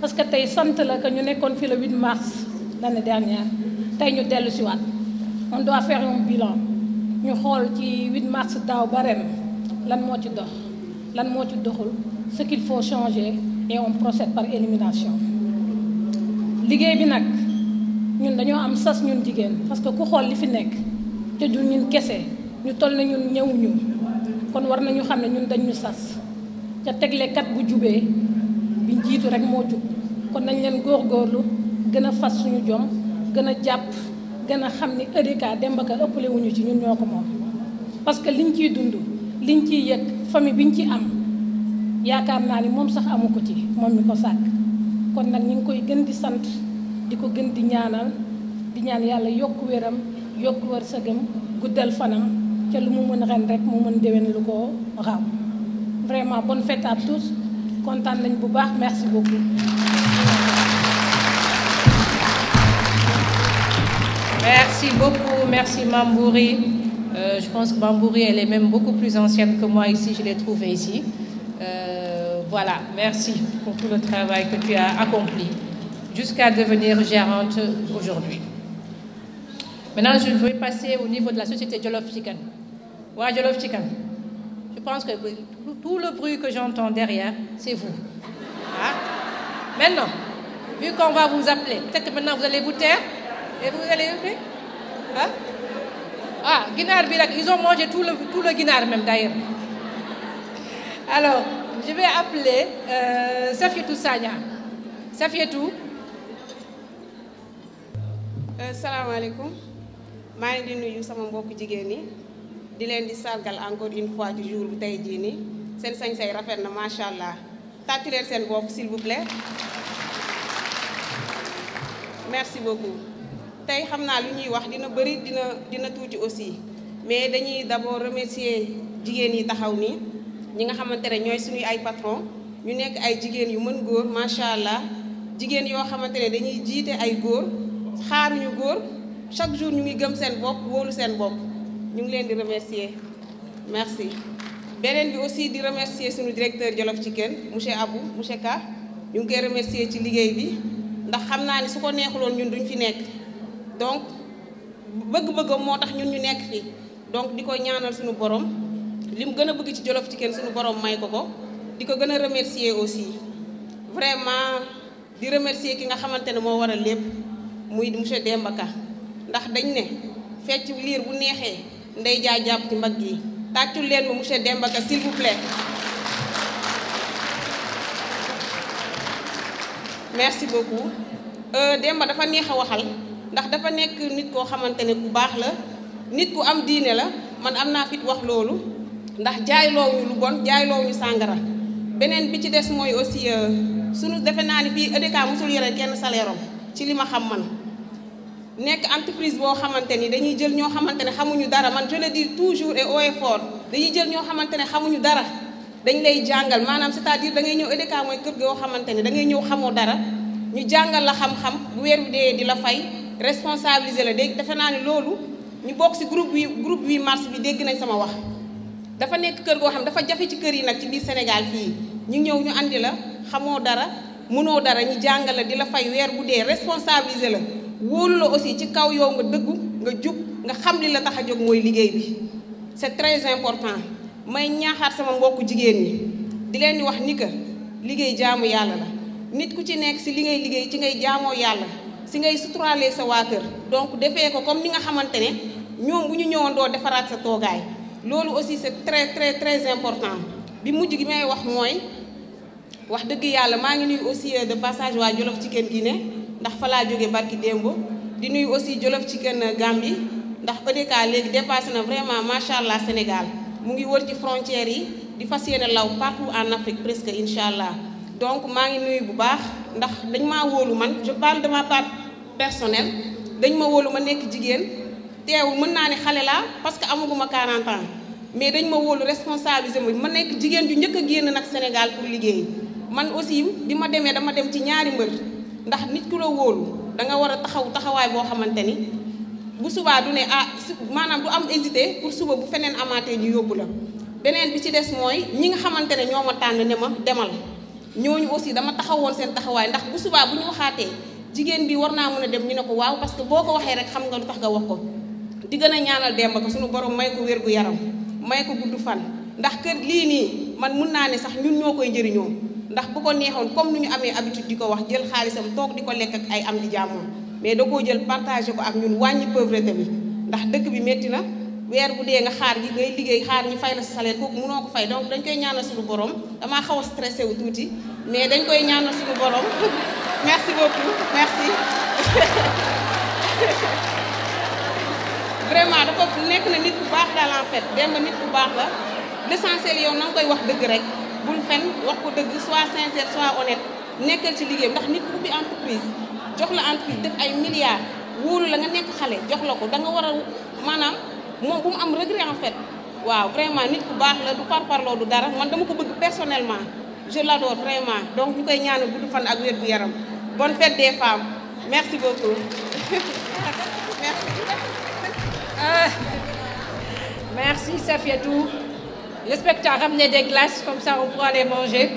parce que tey sant la que ñu nekkoon fi le 8 mars l'année dernière tey ñu dellu si waat on doit faire un bilan ñu xool ci 8 mars daaw ba ren lan moo ci dox lan moo ci doxul ce qu'il faut changer et on procède par élimination liggéey bi nag ñun dañoo am sas ñun jigéen parce que ku xool li fi nekk te du ñun kese ñu toll na ñun ñëwuñu kon war nañu xam ne ñun dañ ñu sas ca teglekat bu jubee bi jiitu rek moo jub kon nañ leen góorgóorlu gën a fas suñu jom gën a jàpp gën a xam ni EDK Demba Ka ëppale wuñu ci ñun ñoo ko moom parce que liñ ciy dund liñ ciy yëg famille biñ ci am yaakaar naa ni moom sax amu ko ci moom mi ko sàkk kon nag ñu ngi koy gën di sant di ko gën di ñaanal di ñaan yàlla yokk wéram yokk wërsëgam guddal fanam ca lu mu mën ren rek mu mën déwén lu ko raw vraiment bonne fête à tous kontaan nañ bu baax merci beaucoup. Merci beaucoup, merci Mambouri. Je pense que Mambouri, elle est même beaucoup plus ancienne que moi ici, je l'ai trouvée ici. Voilà, merci pour tout le travail que tu as accompli jusqu'à devenir gérante aujourd'hui. Maintenant, je vais passer au niveau de la société Jollof Chicken. Ouais, Jollof Chicken. Je pense que tout le bruit que j'entends derrière, c'est vous. Hein? Maintenant, vu qu'on va vous appeler, peut-être que maintenant vous allez vous taire et vous allez appeler. Hein? Ah, Guinar Birak, ils ont mangé tout le Guinar même d'ailleurs. Alors, je vais appeler Safietou Sagna. Safietou. Salam alaikum. maa ngi di nuyu sama mbokk jigéen ñi di leen di sargal encore une fois ci jour bu tey jii nii seen sañ-say rafet na macha allah tàccu leen seen bopp s'il vous plaît. merci beaucoup. tey xam naa lu ñuy wax dina bëri dina tuuti aussi mais dañuy d'abord remercier jigéen yi taxaw nii ñi nga xamante ne ñooy suñuy ay patron ñu nekk ay jigéen yu mën góor macha allah jigéen yoo xamante ne dañuy jiite ay góor xaaruñu góor. chaque jour ñu ngi gëm seen bopp wóolu seen bopp ñu ngi leen di remercier merci. beneen bi aussi di remercier suñu directeur Jollof Chicken monsieur Abou monsieur Ka ñu ngi koy remercier ci liggéey bi ndax xam naa ni su ko neexuloon ñun duñ fi nekk donc bëgg-bëggam moo tax ñun ñu nekk fi donc di ko ñaanal suñu borom li mu gën a bëgg ci Jollof Chicken suñu borom may ko ko di ko gën a remercier aussi vraiment di remercier ki nga xamante ne moo waral lépp muy monsieur Demba Ka ndax dañ ne fecc liir bu neexee ndey jaay jàpp ci mbagg yi tàccul leen ma monsieur Demba Ka s'il vous plaît. merci beaucoup. Demba dafa neex a waxal ndax dafa nekk nit koo xamante ne ku baax la nit ku am diine la man am naa fit wax loolu ndax jaayloo ñu lu bon jaayloo ñu sàngara beneen bi ci des mooy aussi sunu defe naa ni fii EDK mosul yore kenn salaire am ci li ma xam man. nekk entreprise boo xamante ni dañuy jël ñoo xamante ne xamuñu dara man je le dis toujours et haut et fort dañuy jël ñoo xamante ne xamuñu dara dañ lay jàngal maanaam c'est-à-dire da ngay ñëw EDK mooy kër goo xamante ne da ngay ñëw xamoo dara ñu jàngal la xam-xam bu weer bi dee di la fay responsabiliser la dégg defe naa ni loolu ñu bokk ci groupe 8 mars bi dégg nañ sama wax. dafa nekk kër goo xam dafa jafe ci kër yi nag ci biir Sénégal fii ñu ñëw ñu andi la xamoo dara mënoo dara ñu jàngal la di la fay weer bu dee responsabiliser la. wóolu la aussi ci kaw yow nga dëggu nga jub nga xam li la tax a jóg mooy liggéey bi c'est très important may ñaaxaat sama mbokku jigéen ñi di leen di wax ni que liggéey jaamu yàlla la nit ku ci nekk si li ngay liggéey ci ngay jaamoo yàlla si ngay suturalee sa waa kër donc defee ko comme ni nga xamante ne ñoom bu ñu ñëwoon doo defaraat sa toogaay loolu aussi c'est très très très important bi mujj gi may wax mooy wax dëgg yàlla maa ngi nuyu aussi de passage waa Jollof Chicken Guinée ndax fa laa jógee barki démb di nuyu aussi Jollof Chicken Gambie ndax EDK léegi dépassé na vraiment macha allah Sénégal mu ngi wër ci frontières yi di fas yéene law partout en Afrique presque incha allah donc maa ngi nuyu bu baax ndax dañ maa wóolu man je parle de ma part personnelle dañ ma wóolu ma nekk jigéen teewul mën naa ne xale laa parce que amaguma 40 ans mais dañ ma wóolu responsabilisé ma nekk jigéen ju njëkk a génn nag Sénégal pour liggéey man aussi bi ma demee dama dem ci ñaari mbër. ndax nit ku la wóolu da nga war a taxawaay boo xamante ni bu subaa du ne maanaam du am hésité pour suba bu feneen amaatee ñu yóbbu la beneen bi ci des mooy ñi nga xamante ne ñoo ma tànn ne ma demal ñooñu aussi dama taxawoon seen taxawaay ndax bu subaa bu ñu waxaatee jigéen bi war naa mën a dem ñu ne ko waaw parce que boo ko waxee rek xam nga lu tax nga wax ko di gën a ñaanal Demba ko suñu borom may ko wér gu yaram may ko gudd fan ndax kër lii nii man mun naa ne sax ñun ñoo koy njëriñoo ndax bu ko neexoon comme ni ñu amee habitude di ko wax jël xaalisam toog di ko lekk ak ay am di jàmmoom mais da koo jël partagé ko ak ñun wàññi pauvreté bi ndax dëkk bi métti na weer bu dee nga xaar gi ngay liggéey xaar ñu fay la sa salaire kooku mënoo ko fay donc dañ koy ñaanal suñu borom damaa xaw a stressé wu tuuti mais dañ koy ñaanal suñu borom merci beaucoup merci vraiment dafa nekk na nit ku baax daal en fait Demba nit ku baax la l'essentiel yow na nga koy wax dëgg rek bul fen wax ko dëgg soit sincère soit honnête nekkal ci liggéey ndax nit ku ubbi entreprise jox la entreprise def ay milliards wóolu la nga nekk xale jox la ko da nga war a maanaam moom bu mu am regret en fait waaw vraiment nit ku baax la du parparloo du dara man dama ko bëgg personnellement je l'adore vraiment donc ñu koy ñaanal gudd fan ak wér gu yaram bonne fête des femmes merci beaucoup merci. Merci Safiatou. J'espère que tu as ramené des glaces, comme ça on pourra les manger.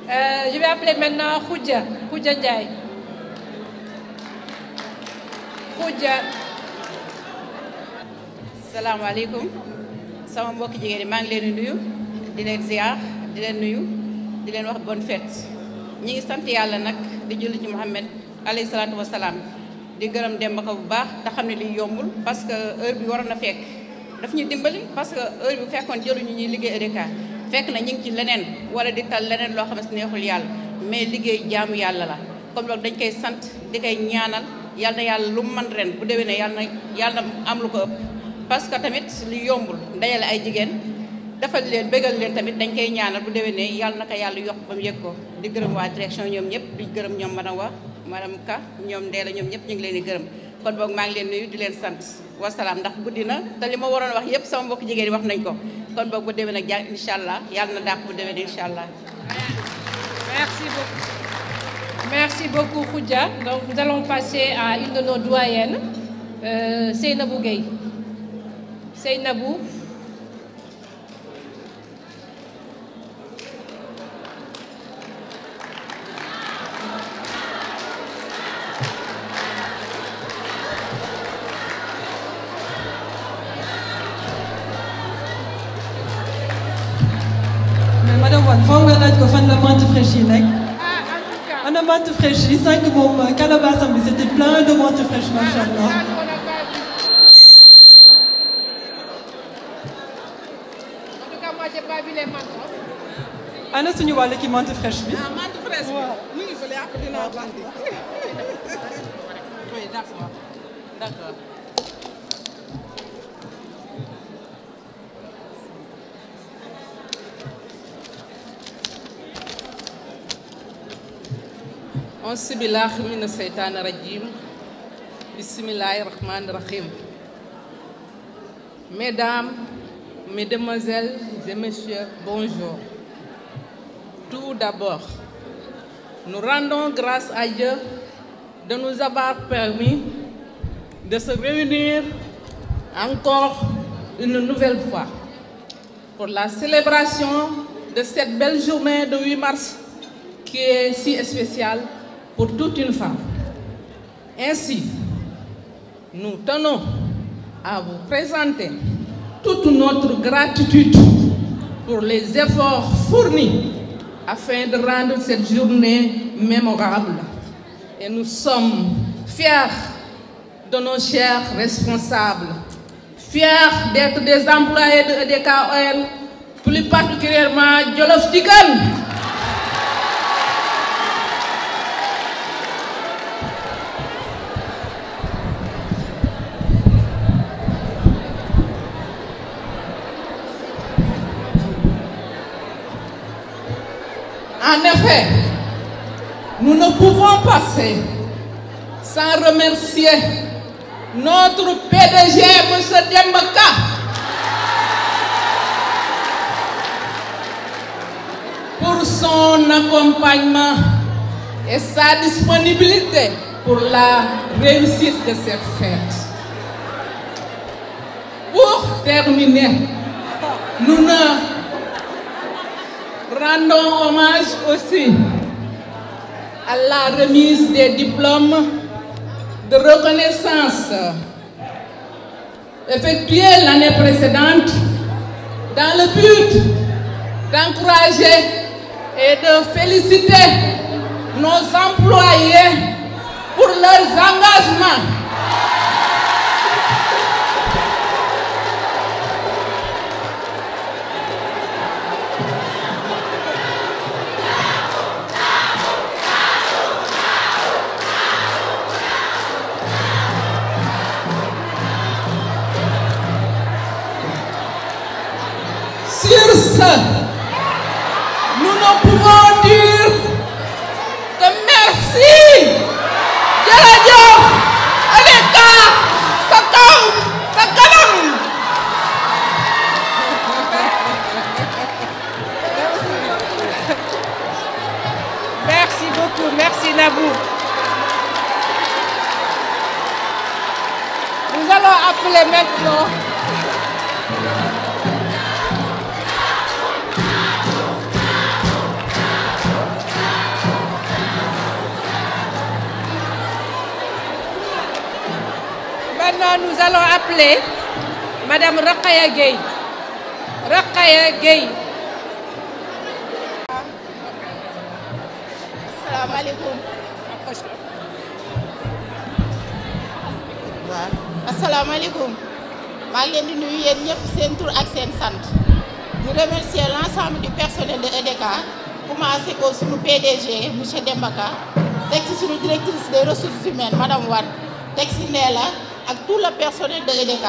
Je vais appeler maintenant Khoudia Ndiaye. Khoudia. Salam alaikum. Sama mbokk jigéen maa ngi leen di nuyu di leen ziar di leen nuyu di leen wax bonne fête. ñi ngi sant yàlla nag di julli ci Muhammad alayhi salaatu wa salaam di gërëm Demba ko bu baax te xam ne liy yombul parce que heure bi waroon na fekk daf ñu dimbali parce que heure bi fekkoon jëluñu ñuy liggéey EDK fekk na ñu ngi ci leneen wala di tal leneen loo xam ne neexul yàlla mais liggéey jaamu yàlla la comme loolu dañ koy sant di koy ñaanal yàlla na yàlla lu mu mën ren bu déwénee yàlla na am lu ko ëpp parce que tamit li yombul dajale ay jigéen defal leen bégal leen tamit dañ koy ñaanal bu déwénee yàlla na ko yàlla yokk ba mu yëg ko di gërëm waa direction ñoom ñëpp di gërëm ñoom madame Ka ñoom Ndéla ñoom ñëpp ñu ngi leen di gërëm kon boog maa ngi leen nuyu di leen sant wasalaam ndax guddi na te li ma waroon wax yëpp sama mbokk jigéen yi wax nañ ko kon boog bu déwénee ak jàng incha allah yàlla na dàq bu déwénee incha allah. Merci beaucoup. Merci beaucoup Khoudia. Donc nous allons passer à une de nos doyennes, Seynabou Gueye. Seynabou. Madame Wane foog nga laaj ko fan la menthe fraîche yi nekk. ana menthe fraîche yi sànq moom calabasam bi c'était plein de menthe fraîche macha allah. ana suñu wàll ki menthe fraîche bi. menthe fraîche bi mu ngi fële ak dinaa bandi. oui d'accord d'accord. Auzubillahi mina seytaani rajim. Bismillahi rahmani rahim. Mesdames, Mesdemoiselles et Messieurs, bonjour. Tout d'abord, nous rendons grâce à Dieu de nous avoir permis de se réunir encore une nouvelle fois pour la célébration de cette belle journée de 8 mars qui est si spéciale pour toute une femme. Ainsi, nous tenons à vous présenter toute notre gratitude pour les efforts fournis afin de rendre cette journée mémorable. Et nous sommes fiers de nos chers responsables, fiers d'être des employés de EDKOL, plus particulièrement Jolof Chicken. En effet, nous ne pouvons passer sans remercier notre PDG, M. Demba Ka, pour son accompagnement et sa disponibilité pour la réussite de cette fête. Pour terminer, nous rendons hommage aussi à la remise des diplômes de reconnaissance effectués l'année précédente dans le but d'encourager et de féliciter nos employés pour leurs engagements. Sur ce, nous ne pouvons dire que merci. Jërëjëf EDK sa kaw sa kanam. Merci beaucoup, merci Nabou. Nous allons appeler maintenant nous allons appeler Madame Rakaya Gueye. Rakaya Gueye. Assalamu alaikum. Assalamu alaikum. maa ngi leen di nuyu yéen ñëpp seen tur ak seen sant. di remercier l'ensemble du personnel de EDK, commencé ko sunu PDG monsieur Dembaka, teg ci sunu directrice des ressources humaines Madame Wade, teg ci Ndella ak tout le personnel de EDK,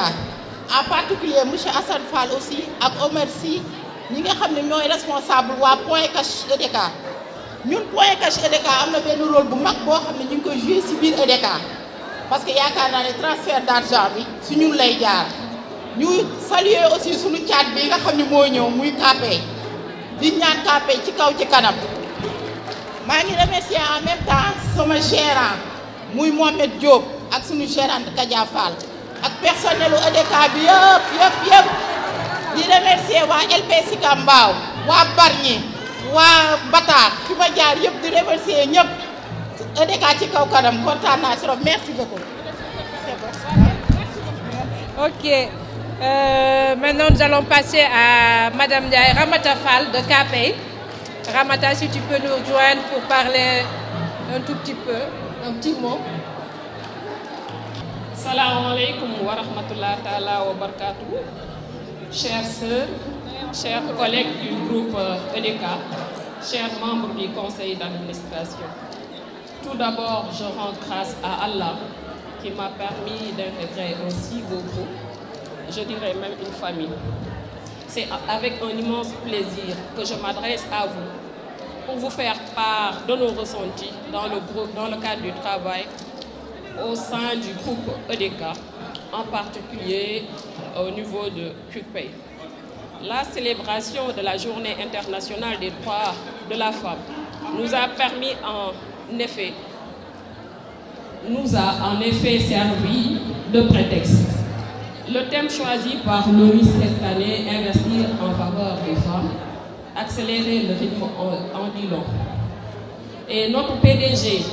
en particulier monsieur Assane Fall aussi ak Omer Sy ñi nga xam ne ñooy responsable waa Point Cash EDK. ñun Point Cash EDK am na benn rôle bu mag boo xam ne ñu ngi koy jouer ci biir EDK, parce que yaakaar naa ne transfert d'argent bi su ñun lay jaar. ñu saluer aussi sunu caat bi nga xam ne moo ñëw muy KP di ñaan KP ci kaw ci kanam. maa ngi remercier en même temps sama gérant muy Mohamed Diop ak sunu gérante Kadia Fall ak personnelu EDK bi yëpp di remercier waa LP Sicap Mbao, waa Bargny, waa Batar fi ma jaar yëpp di remercier ñëpp. EDK ci kaw kanam kontaan naa trop, merci beaucoup. Ok. Maintenant, nous allons passer à Madame Ramata Fall de KP. Ramata, si tu peux nous rejoindre pour parler un tout petit peu, un petit mot. Salam alaikum wa rahmatullah ta'ala wa barakatuh. Chères sœurs, chers collègues du groupe EDK, chers membres du conseil d'administration. Tout d'abord, je rends grâce à Allah qui m'a permis d'intégrer un si beau groupe, je dirais même une famille. C'est avec un immense plaisir que je m'adresse à vous pour vous faire part de nos ressentis dans le cadre du travail au sein du groupe EDK, en particulier au niveau de QPay. La célébration de la Journée internationale des droits de la femme nous a en effet servi de prétexte. Le thème choisi par l'ONU cette année, investir en faveur des femmes, accélérer le rythme en dit long. Et notre PDG,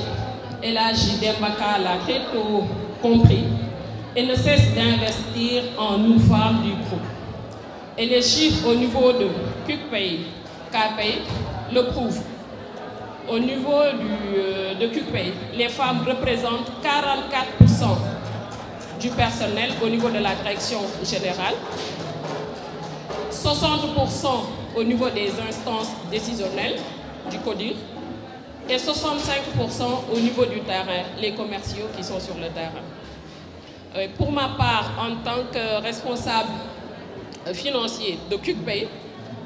Elhadji Dembaka, l'a très tôt compris et ne cesse d'investir en nous femmes du groupe. Et les chiffres au niveau de QPay, le prouvent. Au niveau de QPay, les femmes représentent 44% du personnel au niveau de la direction générale, 60% au niveau des instances décisionnelles du CODIR et 65% au niveau du terrain, les commerciaux qui sont sur le terrain. Pour ma part, en tant que responsable financier de QPay,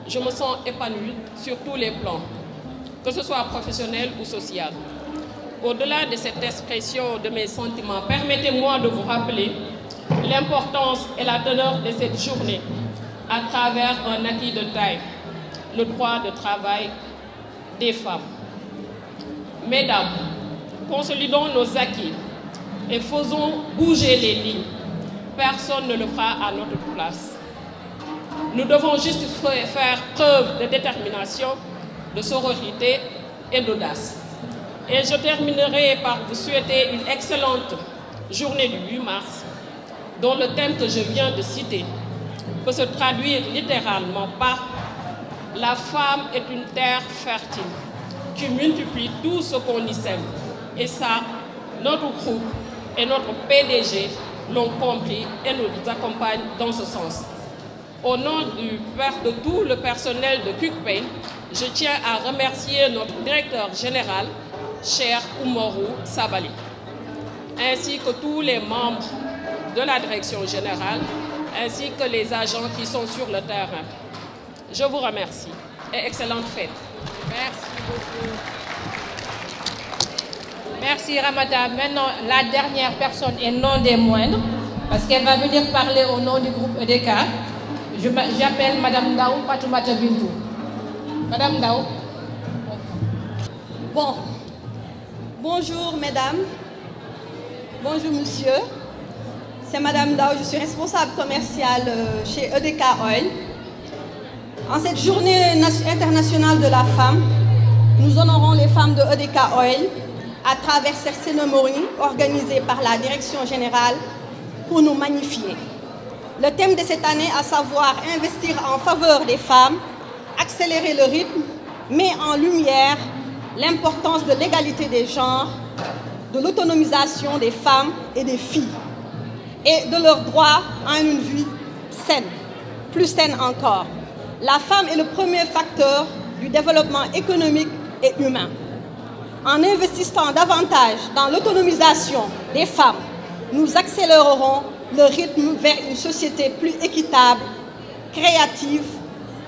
je me sens épanouie sur tous les plans, que ce soit professionnel ou social. Au-delà de cette expression de mes sentiments, permettez-moi de vous rappeler l'importance et la teneur de cette journée à travers un acquis de taille, le droit de travail des femmes. Mesdames, consolidons nos acquis et faisons bouger les lignes. Personne ne le fera à notre place. Nous devons juste faire preuve de détermination, de sororité et d'audace. Et je terminerai par vous souhaiter une excellente journée du 8 mars, dont le thème que je viens de citer peut se traduire littéralement par « La femme est une terre fertile qui multiplie tout ce qu'on y sème ». Et ça, notre groupe et notre PDG l'ont compris et nous accompagnent dans ce sens. Au nom de tout le personnel de QuickPay, je tiens à remercier notre directeur général, cher Oumarou Sabali, ainsi que tous les membres de la direction générale, ainsi que les agents qui sont sur le terrain. Je vous remercie et excellente fête. Merci beaucoup. Merci Ramata. Maintenant, la dernière personne et non des moindres, parce qu'elle va venir parler au nom du groupe EDK. J'appelle Madame Daou Fatoumata Bintou. Madame Daou. Bon. Bonjour mesdames. Bonjour monsieur. C'est Madame Daou, je suis responsable commerciale chez EDK Oil. En cette journée internationale de la femme, nous honorons les femmes de EDK Oil à travers cette cérémonie organisée par la direction générale pour nous magnifier. Le thème de cette année, à savoir investir en faveur des femmes, accélérer le rythme, met en lumière l'importance de l'égalité des genres, de l'autonomisation des femmes et des filles, et de leur droit à une vie saine, plus saine encore. La femme est le premier facteur du développement économique et humain. En investissant davantage dans l'autonomisation des femmes, nous accélérerons le rythme vers une société plus équitable, créative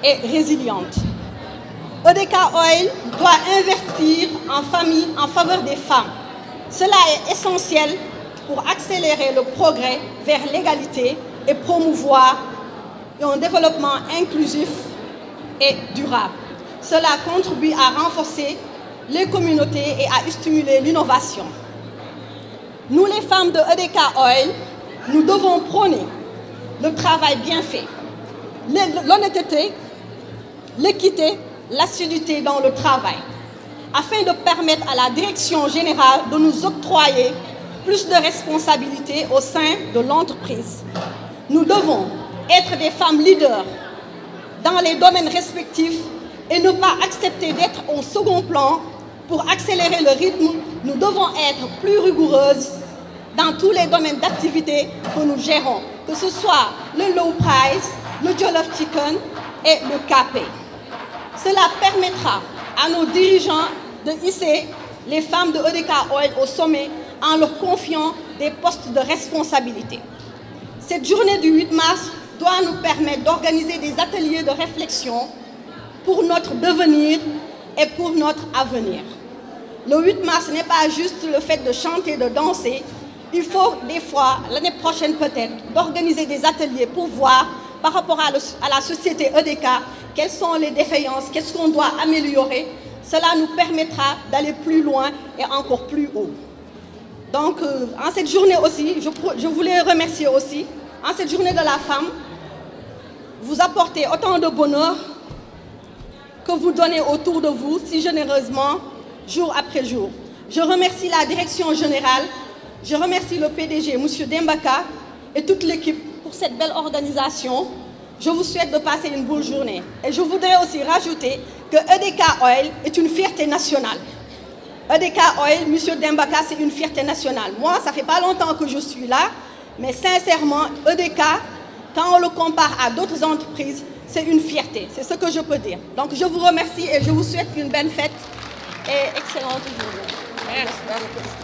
et résiliente. EDK Oil doit investir en famille en faveur des femmes. Cela est essentiel pour accélérer le progrès vers l'égalité et promouvoir un développement inclusif et durable. Cela contribue à renforcer les communautés et à stimuler l'innovation. Nous, les femmes de EDK Oil, nous devons prôner le travail bien fait, l'honnêteté, l'équité, l'assiduité dans le travail, afin de permettre à la direction générale de nous octroyer plus de responsabilités au sein de l'entreprise. Nous devons être des femmes leaders dans les domaines respectifs et ne pas accepter d'être au second plan. Pour accélérer le rythme, nous devons être plus rigoureuses dans tous les domaines d'activité que nous gérons, que ce soit le low price, le jollof chicken et le KP. Cela permettra à nos dirigeants de hisser les femmes de EDK Oil au sommet en leur confiant des postes de responsabilité. Cette journée du 8 mars doit nous permettre d'organiser des ateliers de réflexion pour notre devenir et pour notre avenir. Le 8 mars n'est pas juste le fait de chanter, de danser. Il faut des fois, l'année prochaine peut-être, d'organiser des ateliers pour voir par rapport à la société EDK, quelles sont les défaillances, qu'est-ce qu'on doit améliorer. Cela nous permettra d'aller plus loin et encore plus haut. Donc, en cette journée aussi, je voulais remercier aussi, en cette journée de la femme, vous apportez autant de bonheur que vous donnez autour de vous si généreusement, jour après jour. Je remercie la direction générale, je remercie le PDG, M. Dembaka, et toute l'équipe pour cette belle organisation. Je vous souhaite de passer une bonne journée. Et je voudrais aussi rajouter que EDK Oil est une fierté nationale. EDK Oil, M. Dembaka, c'est une fierté nationale. Moi, ça fait pas longtemps que je suis là, mais sincèrement, EDK, quand on le compare à d'autres entreprises, c'est une fierté. C'est ce que je peux dire. Donc, je vous remercie et je vous souhaite une bonne fête et excellente journée. Merci.